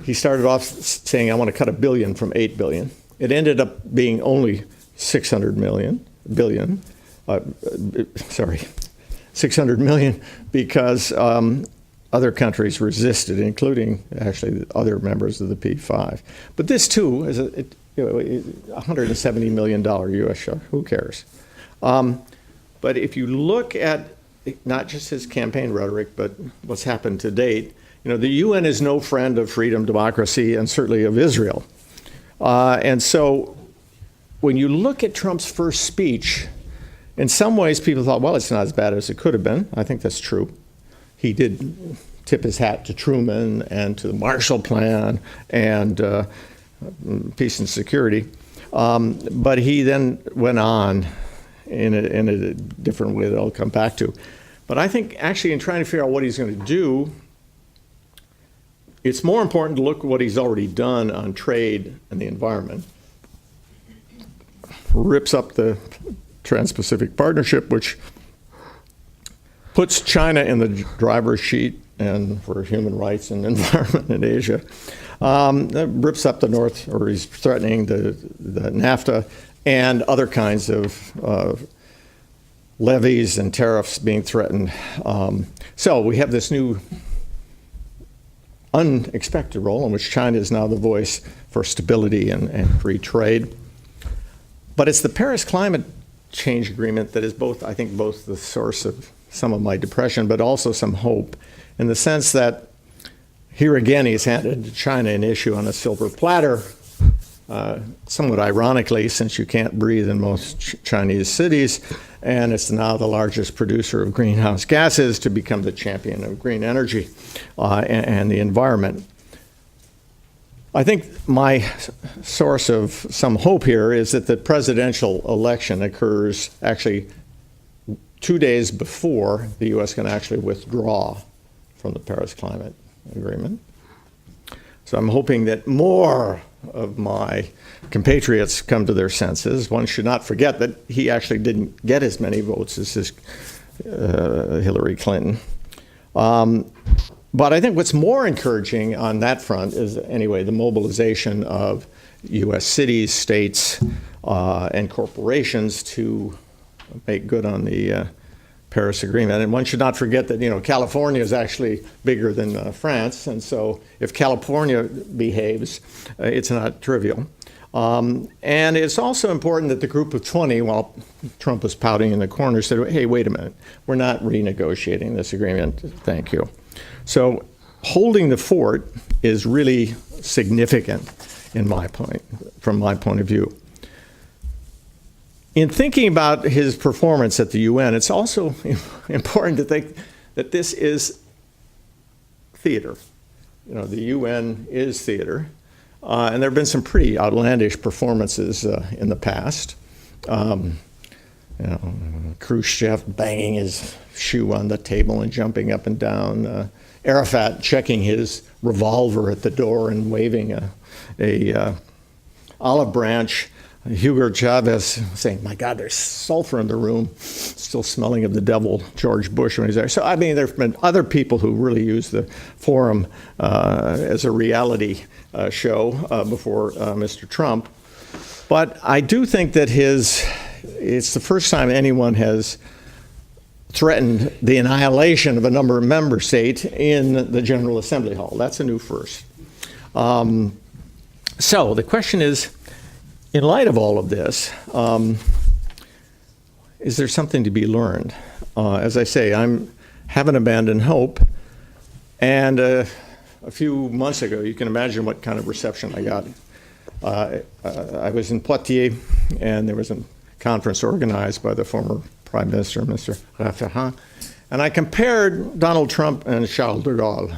He started off saying, I want to cut $1 billion from $8 billion. It ended up being only 600 million because other countries resisted, including actually other members of the P5. But this too is a $170 million US show. Who cares? But if you look at not just his campaign rhetoric, but what's happened to date, the UN is no friend of freedom, democracy, and certainly of Israel. And so when you look at Trump's first speech, in some ways people thought, well, it's not as bad as it could have been. I think that's true. He did tip his hat to Truman and to the Marshall Plan and peace and security. But he then went on in a different way that I'll come back to. But I think actually in trying to figure out what he's going to do, it's more important to look at what he's already done on trade and the environment. Rips up the Trans-Pacific Partnership, which puts China in the driver's seat and for human rights and environment in Asia. Rips up the North, or he's threatening the NAFTA and other kinds of levies and tariffs being threatened. So we have this new unexpected role in which China is now the voice for stability and free trade. But it's the Paris Climate Change Agreement that is I think both the source of some of my depression, but also some hope, in the sense that here again he's handed to China an issue on a silver platter, somewhat ironically, since you can't breathe in most Chinese cities, and it's now the largest producer of greenhouse gases to become the champion of green energy and the environment. I think my source of some hope here is that the presidential election occurs actually 2 days before the U.S. can actually withdraw from the Paris Climate Agreement. So I'm hoping that more of my compatriots come to their senses. One should not forget that he actually didn't get as many votes as Hillary Clinton. But I think what's more encouraging on that front is, anyway, the mobilization of U.S. cities, states, and corporations to make good on the Paris Agreement. And one should not forget that, California is actually bigger than France. And so if California behaves, it's not trivial. And it's also important that the group of 20, while Trump was pouting in the corner, said, hey, wait a minute, we're not renegotiating this agreement, thank you. So holding the fort is really significant from my point of view. In thinking about his performance at the UN, it's also important to think that this is theater. The UN is theater. And there have been some pretty outlandish performances in the past. Khrushchev banging his shoe on the table and jumping up and down. Arafat checking his revolver at the door and waving a olive branch. Hugo Chavez saying, my God, there's sulfur in the room, still smelling of the devil, George Bush when he's there. So, I mean, there have been other people who really use the forum as a reality show before Mr. Trump. But I do think that it's the first time anyone has threatened the annihilation of a number of member states in the General Assembly Hall. That's a new first. So the question is, in light of all of this, is there something to be learned? As I say, I haven't abandoned hope. And a few months ago, you can imagine what kind of reception I got. I was in Poitiers, and there was a conference organized by the former Prime Minister, Mr. Raffarin, and I compared Donald Trump and Charles de Gaulle,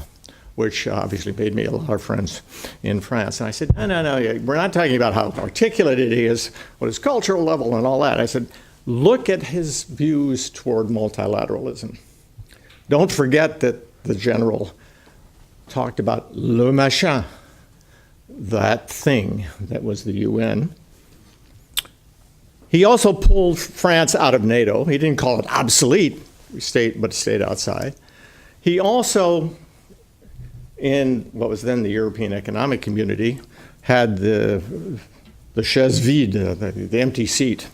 which obviously made me a lot of friends in France. And I said, no, we're not talking about how articulate he is, what his cultural level and all that. I said, look at his views toward multilateralism. Don't forget that the general talked about le machin, that thing that was the UN. He also pulled France out of NATO. He didn't call it obsolete, but stayed outside. He also, in what was then the European Economic Community, had the chaise vide, the empty seat.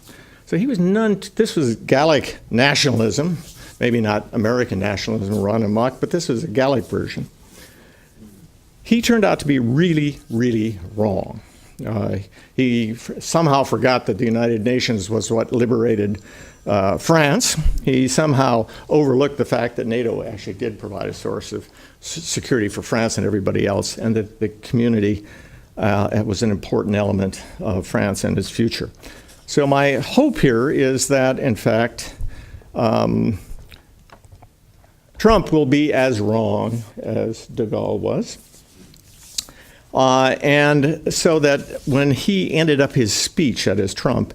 So he was this was Gallic nationalism, maybe not American nationalism run amok, but this was a Gallic version. He turned out to be really, really wrong. He somehow forgot that the United Nations was what liberated France. He somehow overlooked the fact that NATO actually did provide a source of security for France and everybody else, and that the community was an important element of France and its future. So my hope here is that, in fact, Trump will be as wrong as de Gaulle was. And so that when he ended up his speech, that is Trump,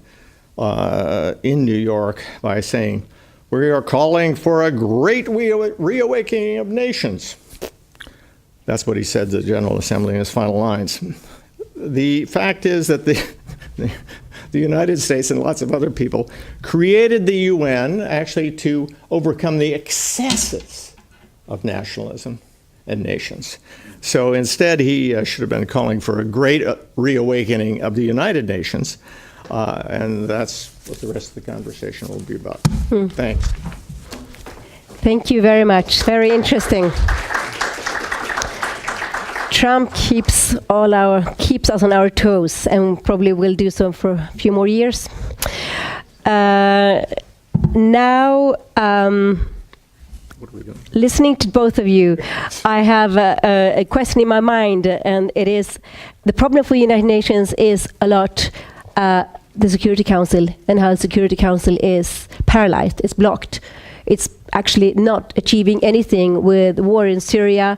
in New York by saying, we are calling for a great reawakening of nations. That's what he said to the General Assembly in his final lines. The fact is that the United States and lots of other people created the UN actually to overcome the excesses of nationalism and nations. So instead, he should have been calling for a great reawakening of the United Nations, and that's what the rest of the conversation will be about. Thanks. Thank you very much. Very interesting. Trump keeps us on our toes, and probably will do so for a few more years. Now. What are we doing? Listening to both of you, I have a question in my mind, and it is, the problem for the United Nations is a lot the Security Council, and how the Security Council is paralyzed, it's blocked. It's actually not achieving anything with war in Syria,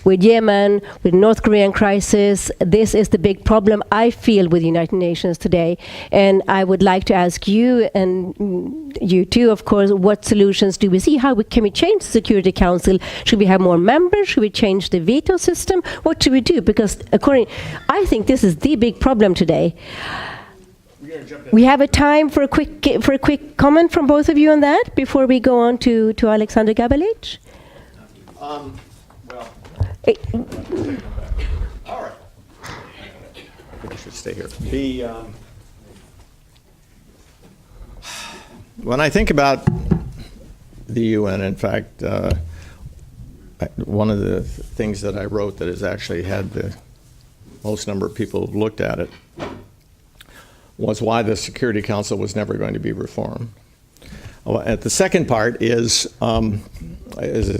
with Yemen, with North Korean crisis. This is the big problem I feel with the United Nations today. And I would like to ask you, and you too, of course, what solutions do we see? Can we change the Security Council? Should we have more members? Should we change the veto system? What should we do? Because I think this is the big problem today. We have a time for a quick comment from both of you on that before we go on to Alexander Gabelic. Well, all right. I should stay here. When I think about the UN, in fact, one of the things that I wrote that has actually had the most number of people who've looked at it was why the Security Council was never going to be reformed. The second part is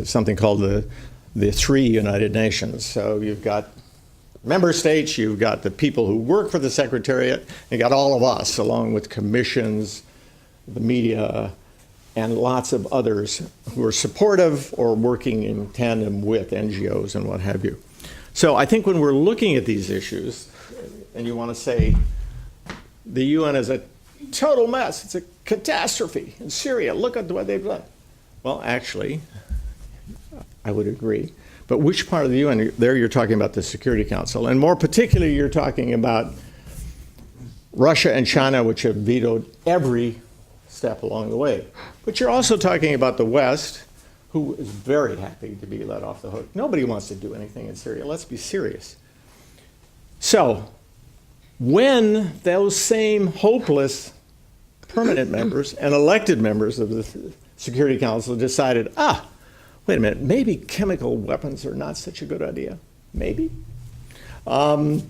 something called the three United Nations. So you've got member states, you've got the people who work for the Secretariat, and you got all of us, along with commissions, the media, and lots of others who are supportive or working in tandem with NGOs and what have you. So I think when we're looking at these issues, and you want to say, the UN is a total mess. It's a catastrophe in Syria. Look at what they've done. Well, actually, I would agree. But which part of the UN? There you're talking about the Security Council. And more particularly, you're talking about Russia and China, which have vetoed every step along the way. But you're also talking about the West, who is very happy to be let off the hook. Nobody wants to do anything in Syria. Let's be serious. So, when those same hopeless permanent members and elected members of the Security Council decided, wait a minute, maybe chemical weapons are not such a good idea. Maybe. Who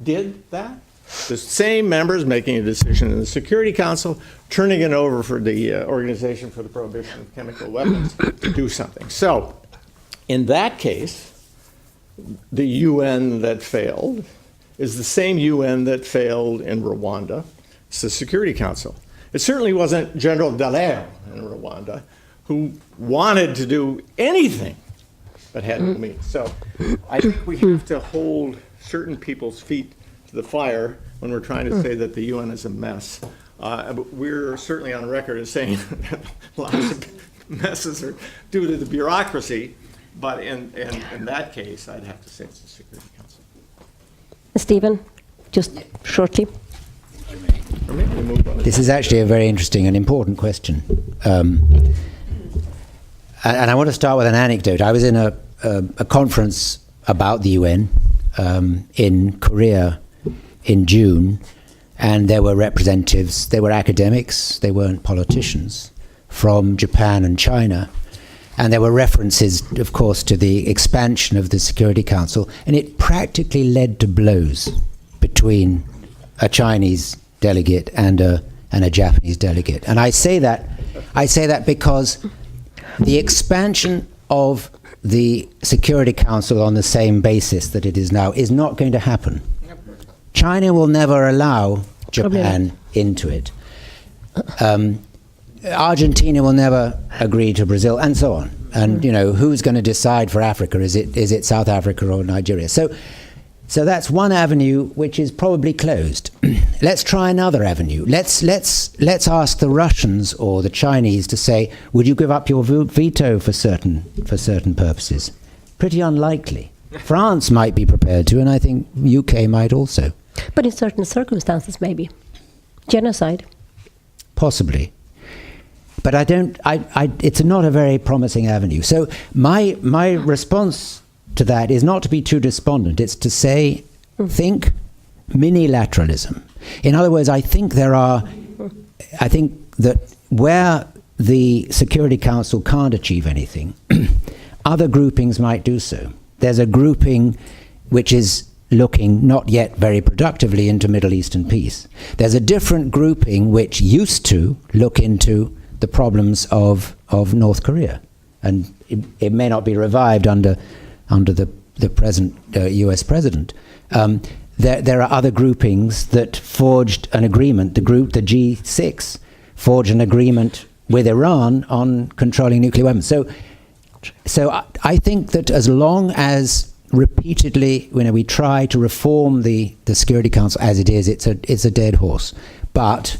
did that? The same members making a decision in the Security Council, turning it over for the Organization for the Prohibition of Chemical Weapons to do something. So, in that case, the UN that failed is the same UN that failed in Rwanda. It's the Security Council. It certainly wasn't General Dallaire in Rwanda who wanted to do anything but had no means. So I think we have to hold certain people's feet to the fire when we're trying to say that the UN is a mess. But we're certainly on record as saying that lots of messes are due to the bureaucracy. But in that case, I'd have to say it's the Security Council. Stephen, just shortly. This is actually a very interesting and important question. And I want to start with an anecdote. I was in a conference about the UN in Korea in June, and there were representatives, they were academics, they weren't politicians, from Japan and China. And there were references, of course, to the expansion of the Security Council, and it practically led to blows between a Chinese delegate and a Japanese delegate. And I say that because the expansion of the Security Council on the same basis that it is now is not going to happen. China will never allow Japan into it. Argentina will never agree to Brazil, and so on. And who's going to decide for Africa? Is it South Africa or Nigeria? So that's one avenue which is probably closed. Let's try another avenue. Let's ask the Russians or the Chinese to say, would you give up your veto for certain purposes? Pretty unlikely. France might be prepared to, and I think UK might also. But in certain circumstances, maybe genocide. Possibly. But it's not a very promising avenue. So my response to that is not to be too despondent. It's to say, think minilateralism. In other words, I think that where the Security Council can't achieve anything, other groupings might do so. There's a grouping which is looking not yet very productively into Middle Eastern peace. There's a different grouping which used to look into the problems of North Korea, and it may not be revived under the present US president. There are other groupings that forged an agreement. The G6 forged an agreement with Iran on controlling nuclear weapons. So I think that as long as repeatedly, we try to reform the Security Council as it is, it's a dead horse. But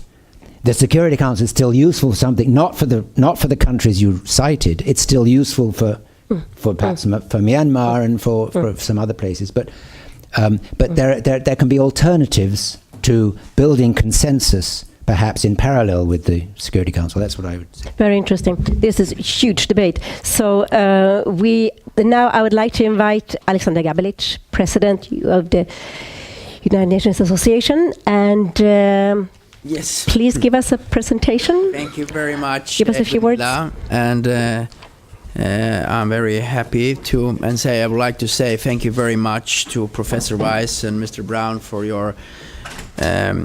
the Security Council is still useful for something, not for the countries you cited. It's still useful for perhaps for Myanmar and for some other places. But there can be alternatives to building consensus, perhaps in parallel with the Security Council. That's what I would say. Very interesting. This is a huge debate. So now I would like to invite Alexander Gabelic, President of the United Nations Association, and yes, please give us a presentation. Thank you very much. Give us a few words. And I'm very happy to I would like to say thank you very much to Professor Weiss and Mr. Browne for your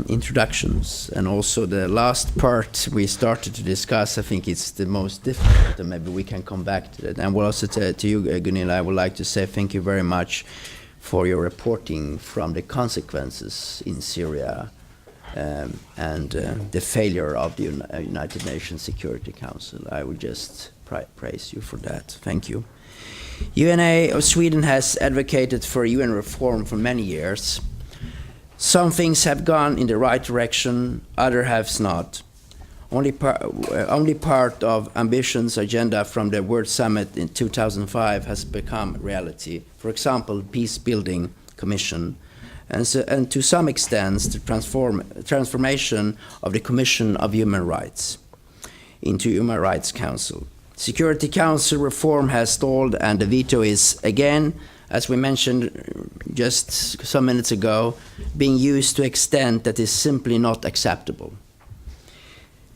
introductions, and also the last part we started to discuss. I think it's the most difficult, and maybe we can come back to that. And we'll also to you, Gunilla, I would like to say thank you very much for your reporting from the consequences in Syria and the failure of the United Nations Security Council. I would just praise you for that. Thank you. UNA of Sweden has advocated for UN reform for many years. Some things have gone in the right direction, other have not. Only part of ambition's agenda from the World Summit in 2005 has become reality. For example, Peace Building Commission, and to some extent the transformation of the Commission of Human Rights into Human Rights Council. Security Council reform has stalled, and the veto is again, as we mentioned just some minutes ago, being used to an extent that is simply not acceptable.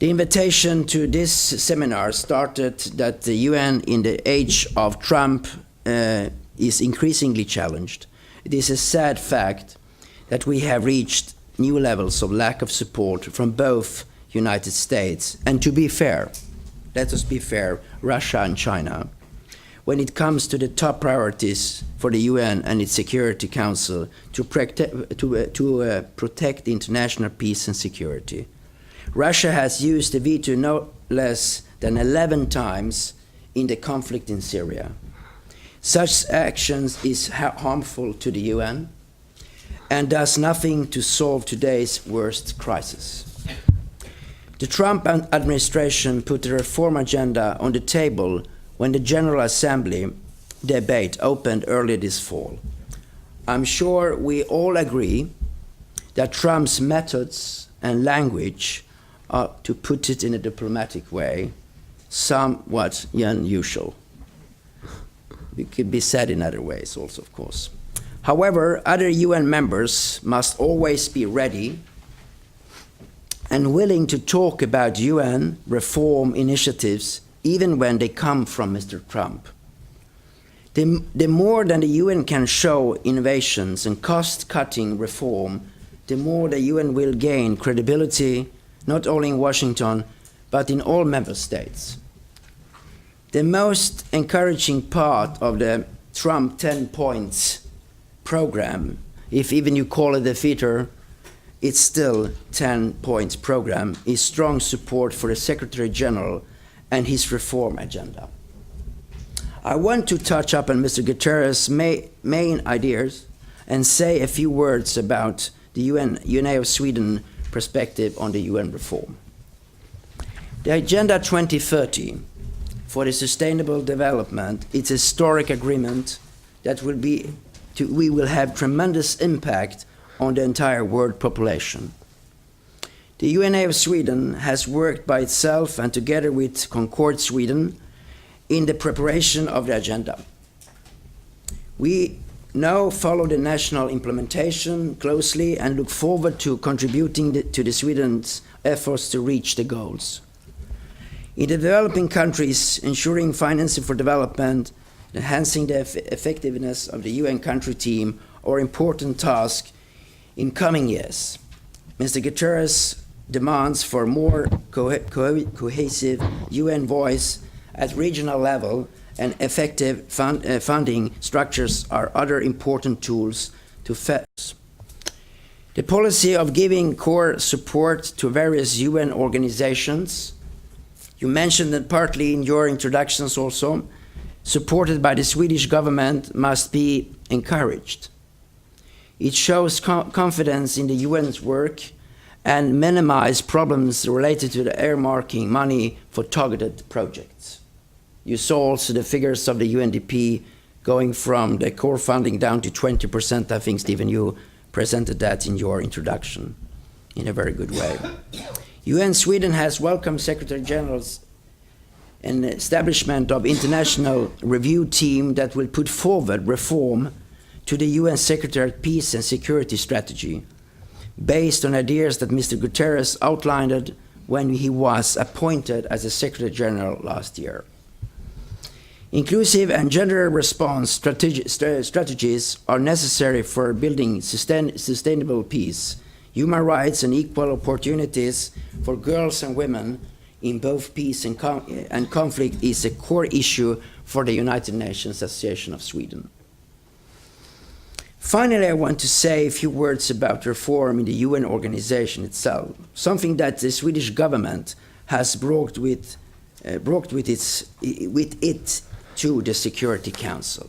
The invitation to this seminar started that the UN in the age of Trump is increasingly challenged. It is a sad fact that we have reached new levels of lack of support from both United States and, to be fair, let us be fair, Russia and China, when it comes to the top priorities for the UN and its Security Council to protect international peace and security. Russia has used the veto no less than 11 times in the conflict in Syria. Such actions is harmful to the UN and does nothing to solve today's worst crisis. The Trump administration put the reform agenda on the table when the General Assembly debate opened earlier this fall. I'm sure we all agree that Trump's methods and language are, to put it in a diplomatic way, somewhat unusual. It could be said in other ways also, of course. However, other UN members must always be ready and willing to talk about UN reform initiatives even when they come from Mr. Trump. The more that the UN can show innovations and cost-cutting reform, the more the UN will gain credibility, not only in Washington, but in all member states. The most encouraging part of the Trump 10 points program, if even you call it a theater, it's still 10 points program, is strong support for the Secretary General and his reform agenda. I want to touch up on Mr. Guterres' main ideas and say a few words about the UNA of Sweden perspective on the UN reform. The Agenda 2030 for the Sustainable Development is a historic agreement that we will have tremendous impact on the entire world population. The UNA of Sweden has worked by itself and together with Concord Sweden in the preparation of the agenda. We now follow the national implementation closely and look forward to contributing to the Sweden's efforts to reach the goals. In the developing countries, ensuring financing for development, enhancing the effectiveness of the UN country team are important tasks in coming years. Mr. Guterres demands for more cohesive UN voice at regional level and effective funding structures are other important tools to face. The policy of giving core support to various UN organizations You mentioned that partly in your introductions also, supported by the Swedish government, must be encouraged. It shows confidence in the UN's work and minimize problems related to the earmarking money for targeted projects. You saw also the figures of the UNDP going from the core funding down to 20%. I think, Stephen, you presented that in your introduction in a very good way. UN Sweden has welcomed Secretary General's an establishment of international review team that will put forward reform to the UN Secretariat Peace and Security Strategy based on ideas that Mr. Guterres outlined when he was appointed as a Secretary General last year. Inclusive and gender response strategies are necessary for building sustainable peace, human rights and equal opportunities for girls and women in both peace and conflict is a core issue for the United Nations Association of Sweden. Finally, I want to say a few words about reform in the UN organization itself, something that the Swedish government has brought with it to the Security Council.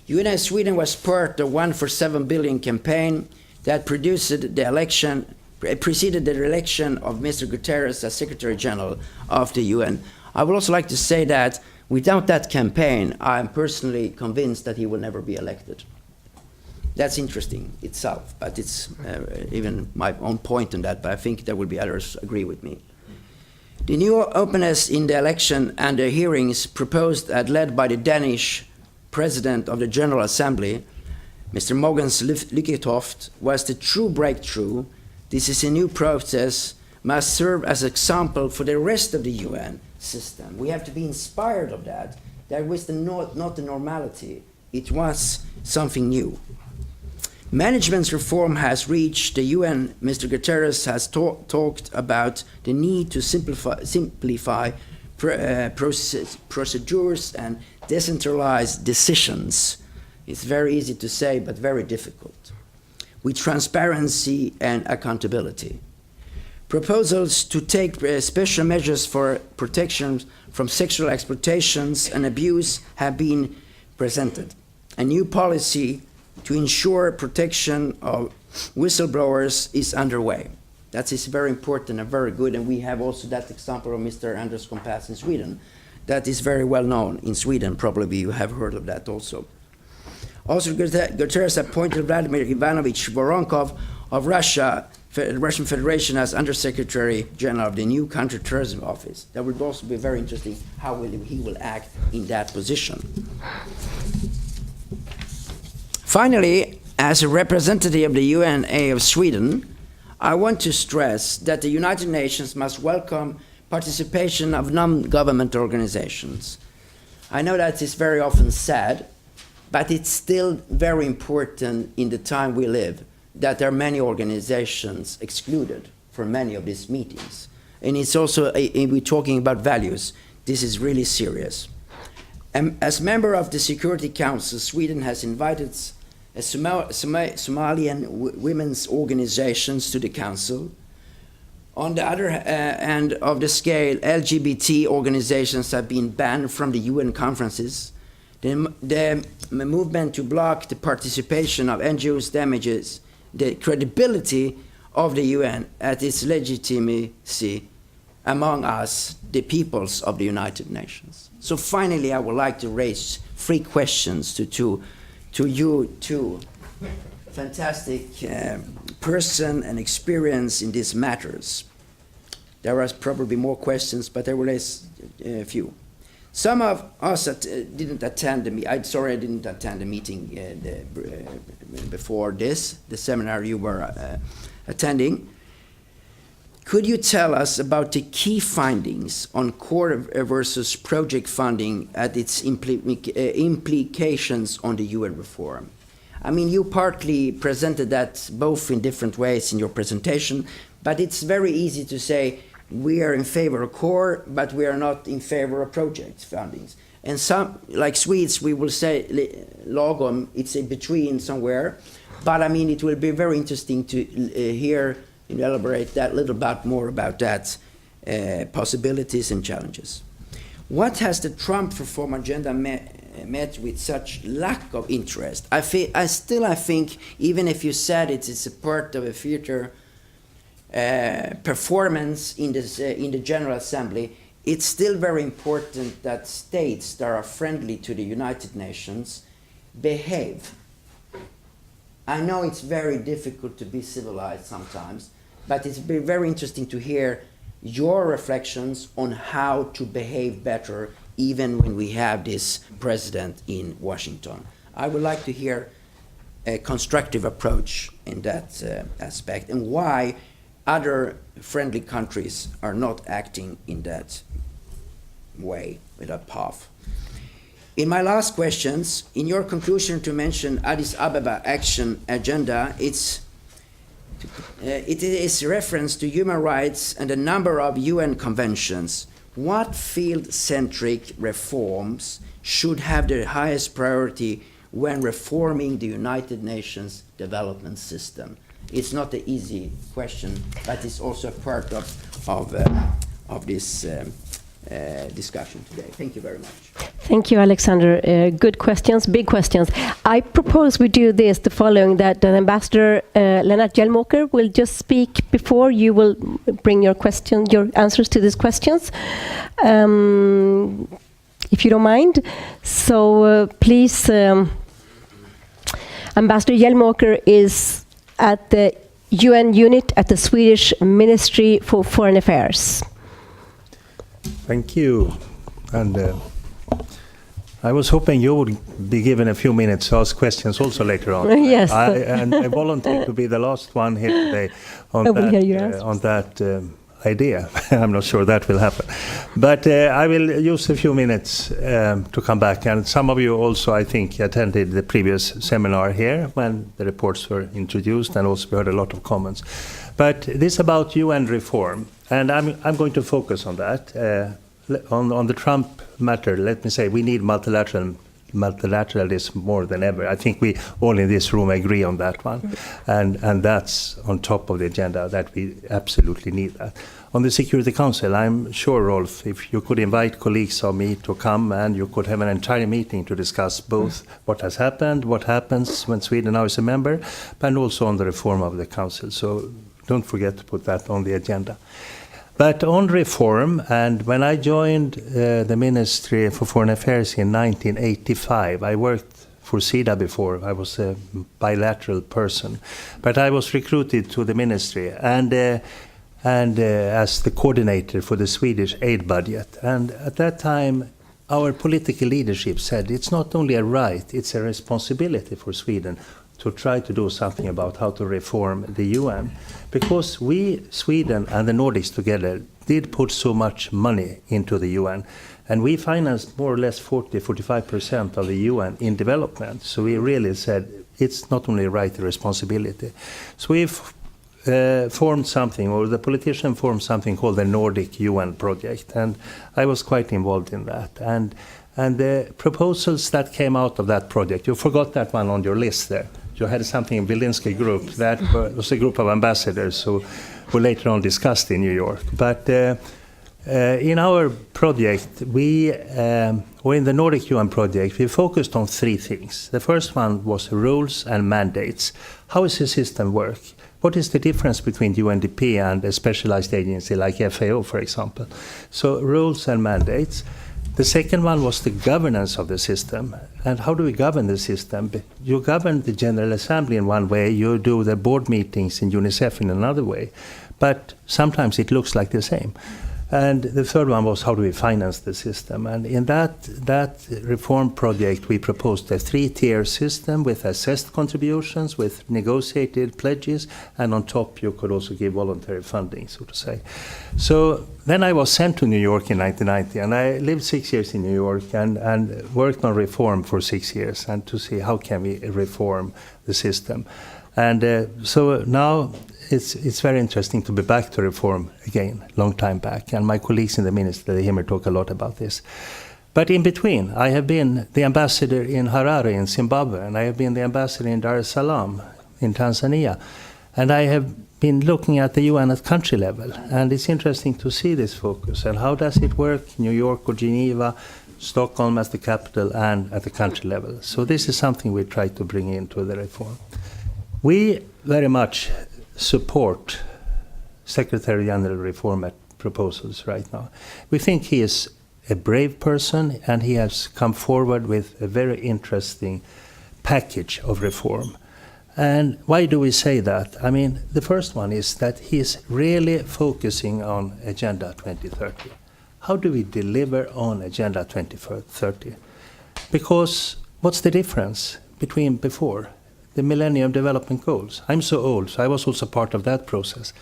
UN Sweden was part of the 1 for 7 billion campaign that preceded the election of Mr. Guterres as Secretary General of the UN. I would also like to say that without that campaign, I'm personally convinced that he will never be elected. That's interesting itself, but it's even my own point on that, but I think there will be others who agree with me. The new openness in the election and the hearings proposed and led by the Danish President of the General Assembly, Mr. Mogens Lykketoft, was the true breakthrough. This is a new process, must serve as an example for the rest of the UN system. We have to be inspired of that. That was not the normality. It was something new. Management's reform has reached the UN. Mr. Guterres has talked about the need to simplify procedures and decentralize decisions. It's very easy to say, but very difficult. With transparency and accountability. Proposals to take special measures for protection from sexual exploitations and abuse have been presented. A new policy to ensure protection of whistleblowers is underway. That is very important and very good, and we have also that example of Mr. Anders Kompass in Sweden. That is very well known in Sweden, probably you have heard of that also. Also, Guterres appointed Vladimir Ivanovich Voronkov of Russia, the Russian Federation, as Undersecretary General of the new Counterterrorism Office. That would also be very interesting how he will act in that position. Finally, as a representative of the UNA of Sweden, I want to stress that the United Nations must welcome participation of non-government organizations. I know that is very often said, but it's still very important in the time we live that there are many organizations excluded from many of these meetings. And it's also, we're talking about values, this is really serious. As member of the Security Council, Sweden has invited Somalian women's organizations to the Council. On the other end of the scale, LGBT organizations have been banned from the UN conferences. The movement to block the participation of NGOs damages the credibility of the UN and its legitimacy among us, the peoples of the United Nations. So finally, I would like to raise 3 questions to you two fantastic person and experience in these matters. There are probably more questions, but I will raise a few. Some of us didn't attend the meeting. Sorry, I didn't attend the meeting before this, the seminar you were attending. Could you tell us about the key findings on core versus project funding and its implications on the UN reform? I mean, you partly presented that both in different ways in your presentation, but it's very easy to say we are in favor of core, but we are not in favor of project fundings. And some, like Swedes, we will say lagom, it's in between somewhere. But I mean, it will be very interesting to hear you elaborate that little bit more about that. possibilities and challenges. What has the Trump reform agenda met with such lack of interest? I think, even if you said it's a part of a future performance in the General Assembly, it's still very important that states that are friendly to the United Nations behave. I know it's very difficult to be civilized sometimes, but it's been very interesting to hear your reflections on how to behave better even when we have this president in Washington. I would like to hear a constructive approach in that aspect, and why other friendly countries are not acting in that way, with that path. In my last questions, in your conclusion to mention Addis Ababa Action Agenda, it is reference to human rights and a number of UN conventions. What field-centric reforms should have the highest priority when reforming the United Nations development system? It's not an easy question, but it's also a part of this discussion today. Thank you very much. Thank you, Alexander. Good questions, big questions. I propose we do the following, that Ambassador Lennart Hjelmåker will just speak before you will bring your answers to these questions, if you don't mind. So please, Ambassador Hjelmåker is at the UN unit at the Swedish Ministry for Foreign Affairs. Thank you. And I was hoping you would be given a few minutes to ask questions also later on. Yes. I volunteered to be the last one here today on that idea. I'm not sure that will happen. But I will use a few minutes to come back. And some of you also, I think, attended the previous seminar here when the reports were introduced, and also heard a lot of comments. But this about UN reform, and I'm going to focus on that. On the Trump matter, let me say we need multilateralism more than ever. I think we all in this room agree on that one. And that's on top of the agenda, that we absolutely need that. On the Security Council, I'm sure, Rolf, if you could invite colleagues of me to come, and you could have an entire meeting to discuss both what has happened, what happens when Sweden now is a member, and also on the reform of the Council. So don't forget to put that on the agenda. But on reform, and when I joined the Ministry for Foreign Affairs in 1985, I worked for SIDA before. I was a bilateral person. But I was recruited to the ministry and as the coordinator for the Swedish aid budget. And at that time, our political leadership said it's not only a right, it's a responsibility for Sweden to try to do something about how to reform the UN. Because we, Sweden and the Nordics together, did put so much money into the UN. And we financed more or less 40-45% of the UN in development. So we really said it's not only a right, a responsibility. So we've formed something, or the politician formed something called the Nordic UN project. And I was quite involved in that. And the proposals that came out of that project, you forgot that one on your list there. You had something in Belinsky group. That was a group of ambassadors who later on discussed in New York. But in our project, or in the Nordic UN project, we focused on three things. The first one was rules and mandates. How does the system work? What is the difference between UNDP and a specialized agency like FAO, for example? So rules and mandates. The second one was the governance of the system. And how do we govern the system? You govern the General Assembly in one way, you do the board meetings in UNICEF in another way. But sometimes it looks like the same. And the third one was how do we finance the system? And in that reform project, we proposed a three-tier system with assessed contributions, with negotiated pledges, and on top you could also give voluntary funding, so to say. So then I was sent to New York in 1990, and I lived 6 years in New York and worked on reform for 6 years, and to see how can we reform the system. And so now it's very interesting to be back to reform again, long time back. And my colleagues in the ministry, they hear me talk a lot about this. But in between, I have been the ambassador in Harare in Zimbabwe, and I have been the ambassador in Dar es Salaam in Tanzania. And I have been looking at the UN at country level, and it's interesting to see this focus. And how does it work? New York or Geneva, Stockholm as the capital, and at the country level. So this is something we try to bring into the reform. We very much support Secretary General reform proposals right now. We think he is a brave person, and he has come forward with a very interesting package of reform. And why do we say that? I mean, the first one is that he is really focusing on Agenda 2030. How do we deliver on Agenda 2030? Because what's the difference between before? The Millennium Development Goals. I'm so old, so I was also part of that process.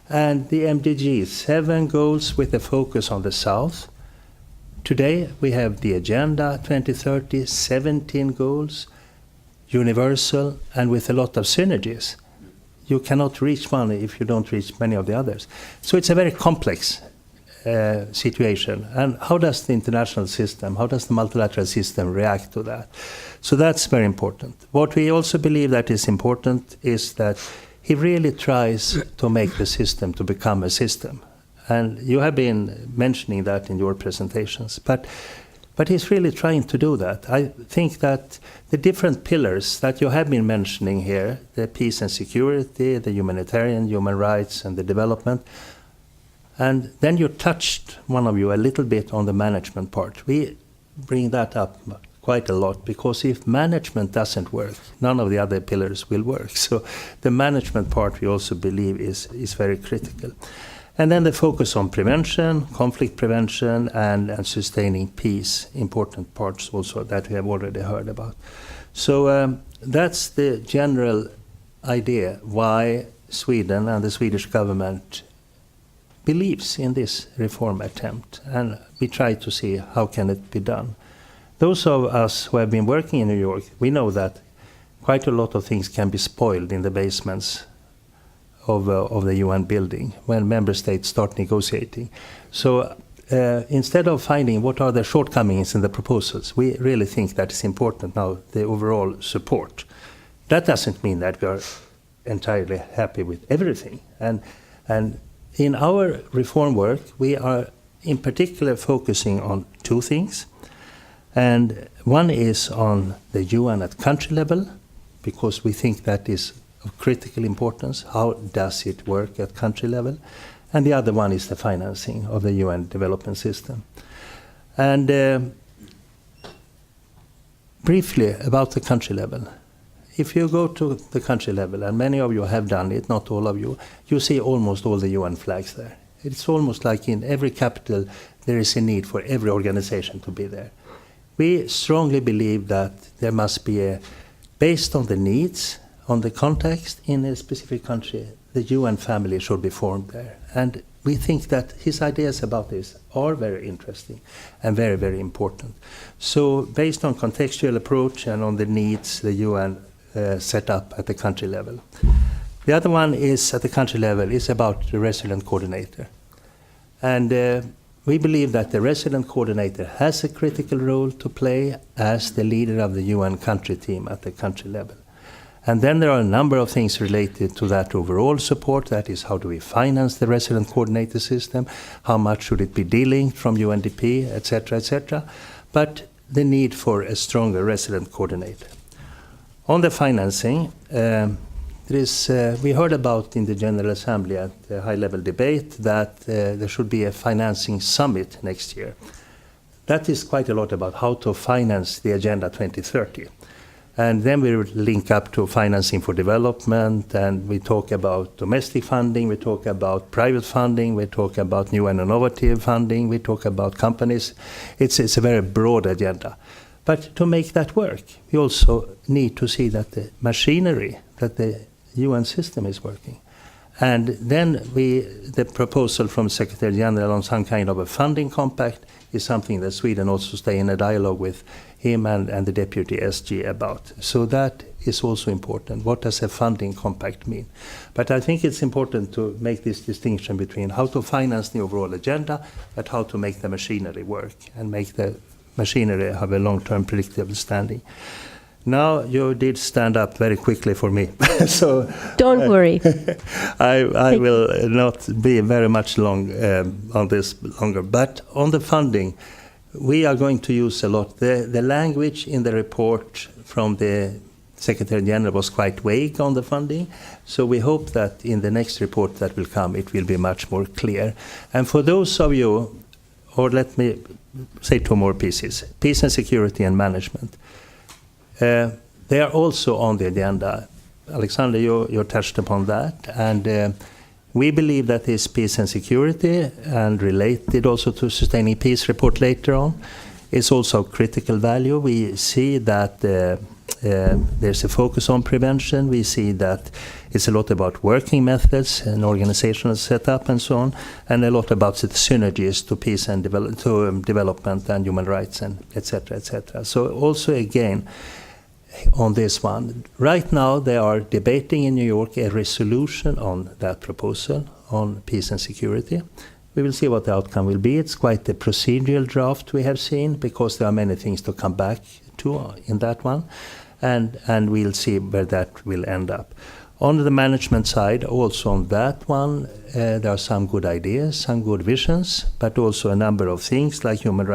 And the MDGs, 7 goals with a focus on the South. Today we have the Agenda 2030, 17 goals, universal, and with a lot of synergies. You cannot reach one if you don't reach many of the others. So it's a very complex situation. And how does the international system, how does the multilateral system react to that? So that's very important. What we also believe that is important is that he really tries to make the system to become a system. And you have been mentioning that in your presentations. But he's really trying to do that. I think that the different pillars that you have been mentioning here, the peace and security, the humanitarian, human rights, and the development, and then you touched, one of you, a little bit on the management part. We bring that up quite a lot, because if management doesn't work, none of the other pillars will work. So the management part, we also believe, is very critical. And then the focus on prevention, conflict prevention, and sustaining peace, important parts also that we have already heard about. So that's the general idea why Sweden and the Swedish government believes in this reform attempt. And we try to see how can it be done. Those of us who have been working in New York, we know that quite a lot of things can be spoiled in the basements of the UN building when member states start negotiating. So instead of finding what are the shortcomings in the proposals, we really think that it's important now, the overall support. That doesn't mean that we are entirely happy with everything. And in our reform work, we are in particular focusing on 2 things. And one is on the UN at country level, because we think that is of critical importance. How does it work at country level? And the other one is the financing of the UN development system. And briefly about the country level. If you go to the country level, and many of you have done it, not all of you, you see almost all the UN flags there. It's almost like in every capital there is a need for every organization to be there. We strongly believe that there must be based on the needs, on the context in a specific country, the UN family should be formed there. And we think that his ideas about this are very interesting and very, very important. So based on contextual approach and on the needs, the UN set up at the country level. The other one is at the country level is about the resident coordinator. And we believe that the resident coordinator has a critical role to play as the leader of the UN country team at the country level. And then there are a number of things related to that overall support. That is, how do we finance the resident coordinator system? How much should it be de-linked from UNDP, etc., etc. But the need for a stronger resident coordinator. On the financing, we heard about in the General Assembly at the high-level debate that there should be a financing summit next year. That is quite a lot about how to finance the Agenda 2030. And then we link up to financing for development, and we talk about domestic funding, we talk about private funding, we talk about new and innovative funding, we talk about companies. It's a very broad agenda. But to make that work, we also need to see that the machinery, that the UN system is working. And then the proposal from Secretary General on some kind of a funding compact is something that Sweden also stay in a dialogue with him and the Deputy SG about. So that is also important. What does a funding compact mean? But I think it's important to make this distinction between how to finance the overall agenda, but how to make the machinery work and make the machinery have a long-term predictable standing. Now you did stand up very quickly for me, so Don't worry. I will not be very much long on this longer. But on the funding, we are going to use a lot. The language in the report from the Secretary General was quite vague on the funding, so we hope that in the next report that will come, it will be much more clear. And for those of you, or let me say two more pieces, peace and security and management. They are also on the agenda. Alexander, you touched upon that, and we believe that this peace and security, and related also to sustaining peace report later on, is also of critical value. We see that there's a focus on prevention. We see that it's a lot about working methods and organizational setup and so on, and a lot about the synergies to peace and development and human rights and etc. etc. So also again, on this one, right now they are debating in New York a resolution on that proposal on peace and security. We will see what the outcome will be. It's quite a procedural draft we have seen, because there are many things to come back to in that one, and we'll see where that will end up. On the management side, also on that one, there are some good ideas, some good visions, but also a number of things like human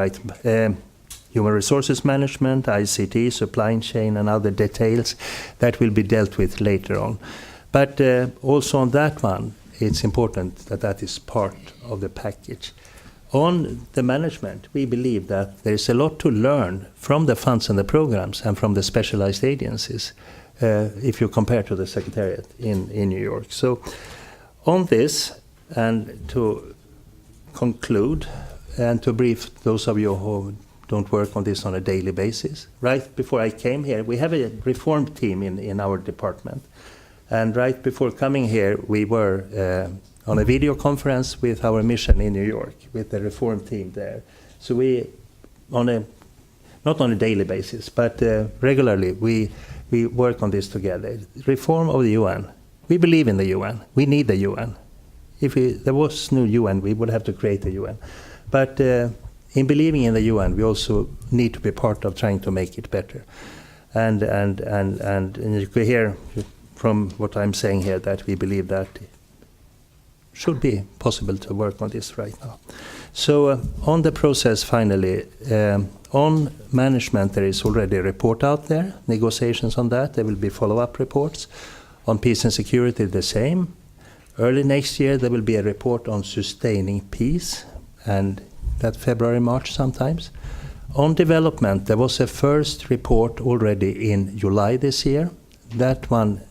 resources management, ICT, supply chain, and other details that will be dealt with later on. But also on that one, it's important that that is part of the package. On the management, we believe that there is a lot to learn from the funds and the programs and from the specialized agencies, if you compare to the Secretariat in New York. So on this, and to conclude, and to brief those of you who don't work on this on a daily basis. Right before I came here, we have a reform team in our department. And right before coming here, we were on a video conference with our mission in New York, with the reform team there. So we, not on a daily basis, but regularly, we work on this together. Reform of the UN. We believe in the UN. We need the UN. If there was no UN, we would have to create the UN. But in believing in the UN, we also need to be part of trying to make it better. And you could hear from what I'm saying here that we believe that it should be possible to work on this right now. So on the process, finally, on management, there is already a report out there, negotiations on that. There will be follow-up reports. On peace and security, the same. Early next year, there will be a report on sustaining peace, and that February, March sometimes. On development, there was a first report already in July this year. That one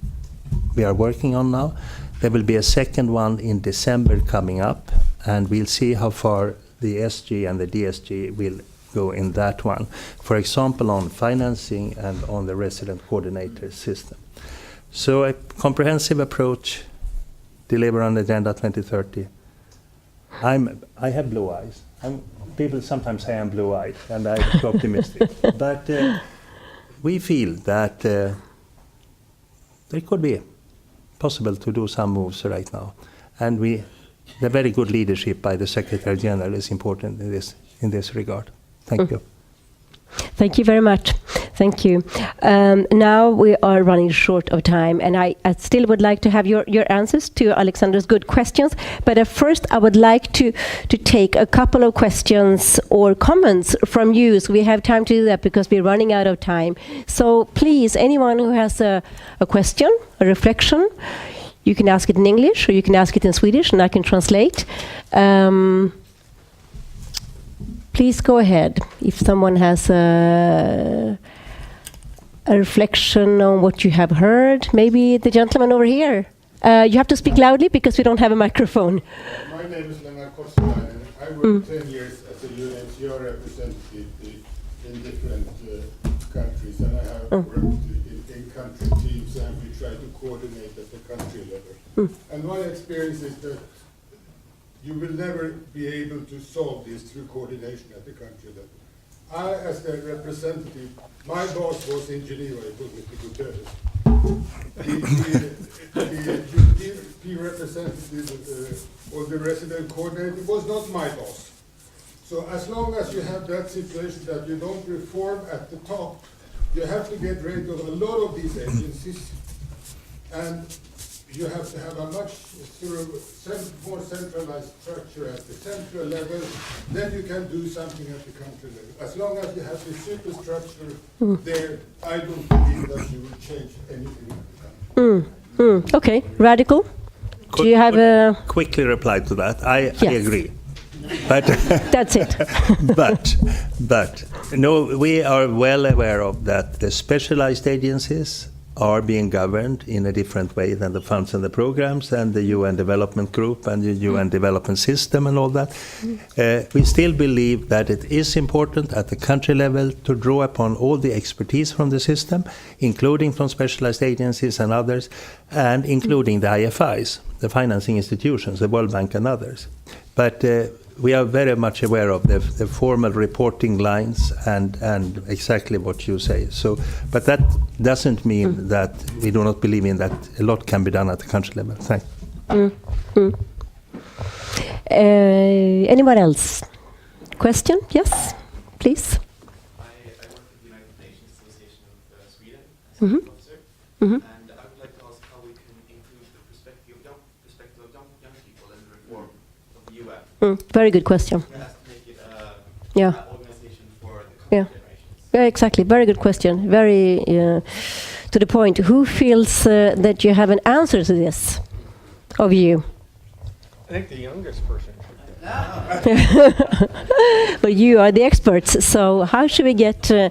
we are working on now. There will be a second one in December coming up, and we'll see how far the SG and the DSG will go in that one. For example, on financing and on the resident coordinator system. So a comprehensive approach, deliver on Agenda 2030. I have blue eyes. People sometimes say I'm blue-eyed, and I'm too optimistic. But we feel that there could be possible to do some moves right now, and the very good leadership by the Secretary General is important in this regard. Thank you. Thank you very much. Thank you. Now we are running short of time, and I still would like to have your answers to Alexander's good questions. But at first, I would like to take a couple of questions or comments from you. So we have time to do that because we're running out of time. So please, anyone who has a question, a reflection, you can ask it in English or you can ask it in Swedish, and I can translate. Please go ahead if someone has a reflection on what you have heard. Maybe the gentleman over here. You have to speak loudly because we don't have a microphone. My name is Lennart Koskelainen. I worked 10 years as a UNHCR representative in different countries, and I have worked in country teams, and we try to coordinate at the country level. And my experience is that you will never be able to solve this through coordination at the country level. I, as the representative, my boss was in Geneva, it was Mr. Guterres. The representative or the resident coordinator was not my boss. So as long as you have that situation that you don't reform at the top, you have to get rid of a lot of these agencies, and you have to have a much more centralized structure at the central level. Then you can do something at the country level. As long as you have the superstructure there, I don't believe that you will change anything at the country. Okay, radical. Do you have a... Quickly reply to that. I agree. But That's it. but no, we are well aware of that the specialized agencies are being governed in a different way than the funds and the programs and the UN Development Group and the UN Development System and all that. We still believe that it is important at the country level to draw upon all the expertise from the system, including from specialized agencies and others, and including the IFIs, the financing institutions, the World Bank and others. But we are very much aware of the formal reporting lines and exactly what you say. So, but that doesn't mean that we do not believe in that a lot can be done at the country level. Thanks. Anyone else? Question? Yes, please. I work at the United Nations Association of Sweden as a officer, and I would like to ask how we can include the perspective of young people in the reform of the UN. Very good question. We have to make it Yeah. an organization for the coming Yeah. generations. Yeah, exactly. Very good question. Very to the point. Who feels that you have an answer to this of you? I think the youngest person should. Well, you are the experts. So how should we get the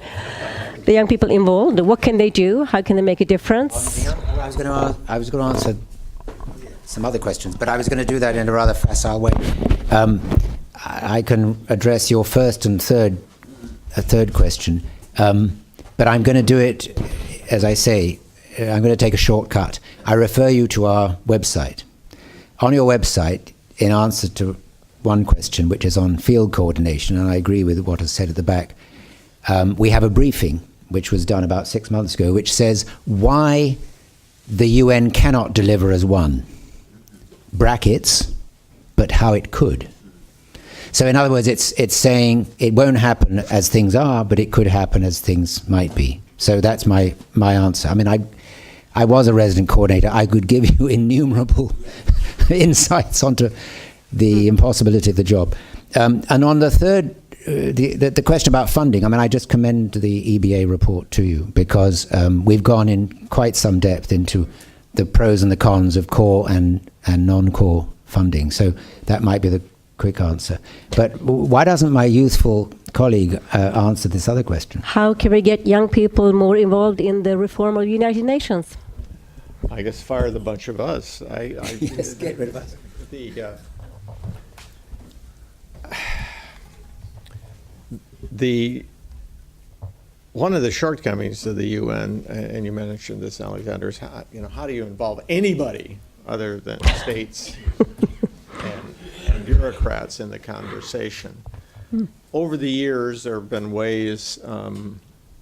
young people involved? What can they do? How can they make a difference? I was going to answer some other questions, but I was going to do that in a rather facile way. I can address your first and third question, but I'm going to do it, as I say, I'm going to take a shortcut. I refer you to our website. On your website, in answer to one question, which is on field coordination, and I agree with what is said at the back, we have a briefing, which was done about 6 months ago, which says why the UN cannot deliver as one. Brackets, but how it could. So in other words, it's saying it won't happen as things are, but it could happen as things might be. So that's my answer. I mean, I was a resident coordinator. I could give you innumerable insights onto the impossibility of the job. And on the third, the question about funding, I mean, I just commend the EBA report to you because we've gone in quite some depth into the pros and the cons of core and non-core funding. So that might be the quick answer. But why doesn't my youthful colleague answer this other question? How can we get young people more involved in the reform of the United Nations? I guess fire the bunch of us. Yes, get rid of us. One of the shortcomings of the UN, and you mentioned this, Alexander, is how do you involve anybody other than states and bureaucrats in the conversation? Over the years, there have been ways,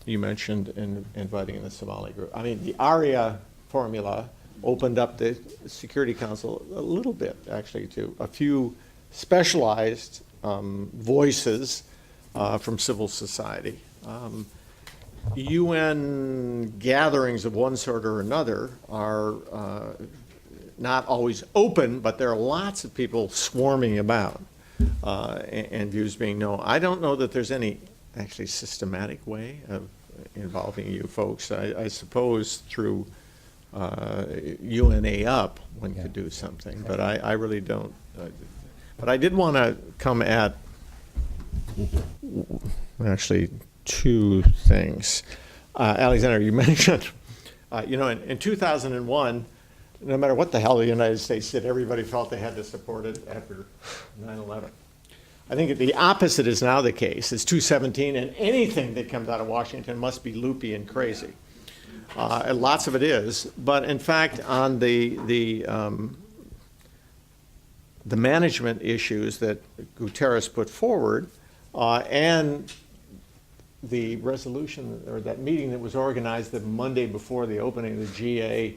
you mentioned in inviting in the Somali group. I mean, the ARIA formula opened up the Security Council a little bit, actually, to a few specialized voices from civil society. UN gatherings of one sort or another are not always open, but there are lots of people swarming about and views being known. I don't know that there's any actually systematic way of involving you folks. I suppose through UNA Up one could do something, but I really don't. But I did want to come at actually two things. Alexander, you mentioned, in 2001, no matter what the hell the United States did, everybody felt they had to support it after 9/11. I think the opposite is now the case. It's 2017, and anything that comes out of Washington must be loopy and crazy. And lots of it is, but in fact, on the management issues that Guterres put forward, and the resolution or that meeting that was organized the Monday before the opening of the GA,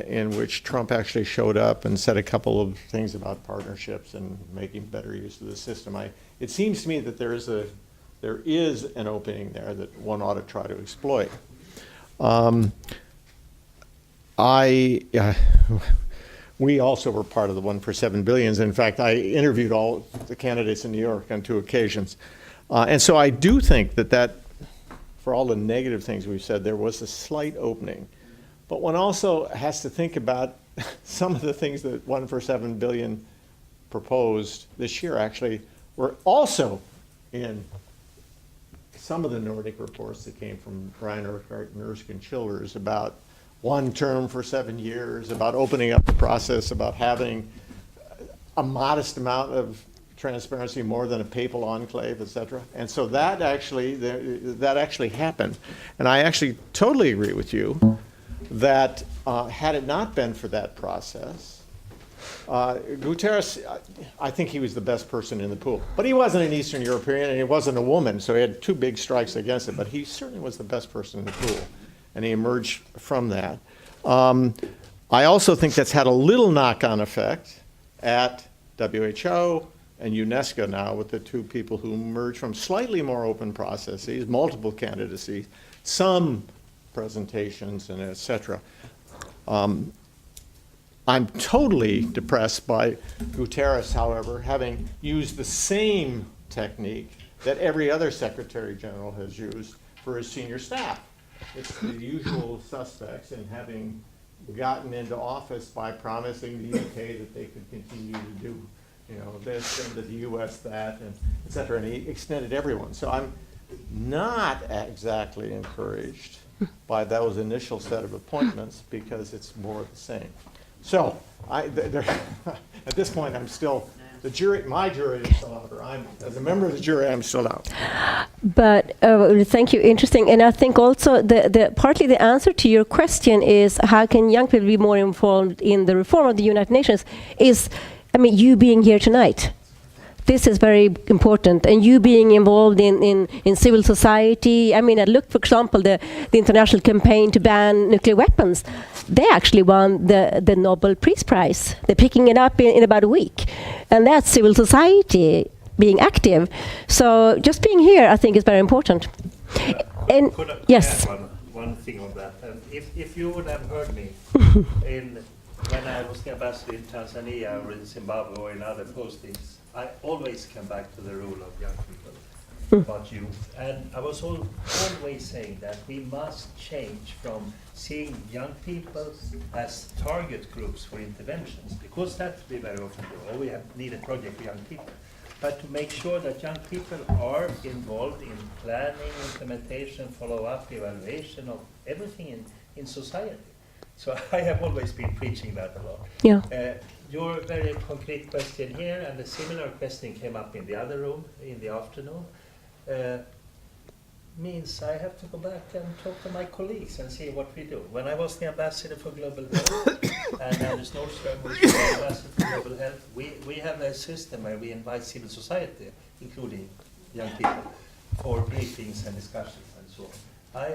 in which Trump actually showed up and said a couple of things about partnerships and making better use of the system. It seems to me that there is a there is an opening there that one ought to try to exploit. We also were part of the 1 for 7 billions. In fact, I interviewed all the candidates in New York on 2 occasions. And so I do think that for all the negative things we've said, there was a slight opening. But one also has to think about some of the things that 1 for 7 billion proposed this year actually were also in some of the Nordic reports that came from Brian Urquhart and Erskine Childers about 1 term for 7 years, about opening up the process, about having a modest amount of transparency, more than a papal enclave, et cetera. And so that actually happened. And I actually totally agree with you that had it not been for that process, Guterres, I think he was the best person in the pool. But he wasn't an Eastern European and he wasn't a woman, so he had 2 big strikes against it. But he certainly was the best person in the pool, and he emerged from that. I also think that's had a little knock-on effect at WHO and UNESCO now, with the 2 people who emerged from slightly more open processes, multiple candidacies, some presentations, and et cetera. I'm totally depressed by Guterres, however, having used the same technique that every other Secretary General has used for his senior staff. It's the usual suspects, and having gotten into office by promising the UK that they could continue to do, this, and the US that, and et cetera, and he extended everyone. So I'm not exactly encouraged by those initial set of appointments, because it's more of the same. So at this point, I'm still, my jury is still out, or as a member of the jury, I'm still out. But thank you, interesting. And I think also partly the answer to your question is, how can young people be more involved in the reform of the United Nations is, you being here tonight. This is very important, and you being involved in civil society. Look, for example, the international campaign to ban nuclear weapons. They actually won the Nobel Peace Prize. They're picking it up in about a week. And that's civil society being active. So just being here, I think, is very important. And could I yes. add one thing on that? If you would have heard me when I was the ambassador in Tanzania or in Zimbabwe or in other postings, I always come back to the role of young people, about youth. And I was always saying that we must change from seeing young people as target groups for interventions, because that we very often do. We need a project for young people. But to make sure that young people are involved in planning, implementation, follow-up, evaluation of everything in society. So I have always been preaching that a lot. Yeah. Your very concrete question here, and a similar question came up in the other room in the afternoon, means I have to go back and talk to my colleagues and see what we do. When I was the ambassador for global health, and Anders Nordström was the ambassador for global health, we have a system where we invite civil society, including young people, for briefings and discussions and so on.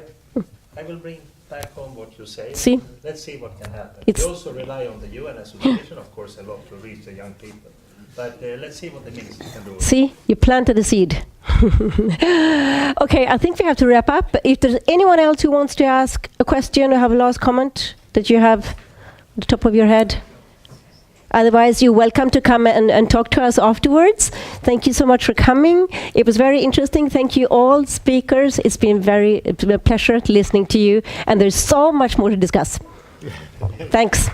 I will bring back on what you say. See? Let's see what can happen. It's we also rely on the UN Association, of course, a lot to reach the young people. But let's see what the minister can do. See, you planted the seed. Okay, I think we have to wrap up. If there's anyone else who wants to ask a question or have a last comment that you have at the top of your head, otherwise you're welcome to come and talk to us afterwards. Thank you so much for coming. It was very interesting. Thank you all speakers. It's been a pleasure listening to you, and there's so much more to discuss. Thanks.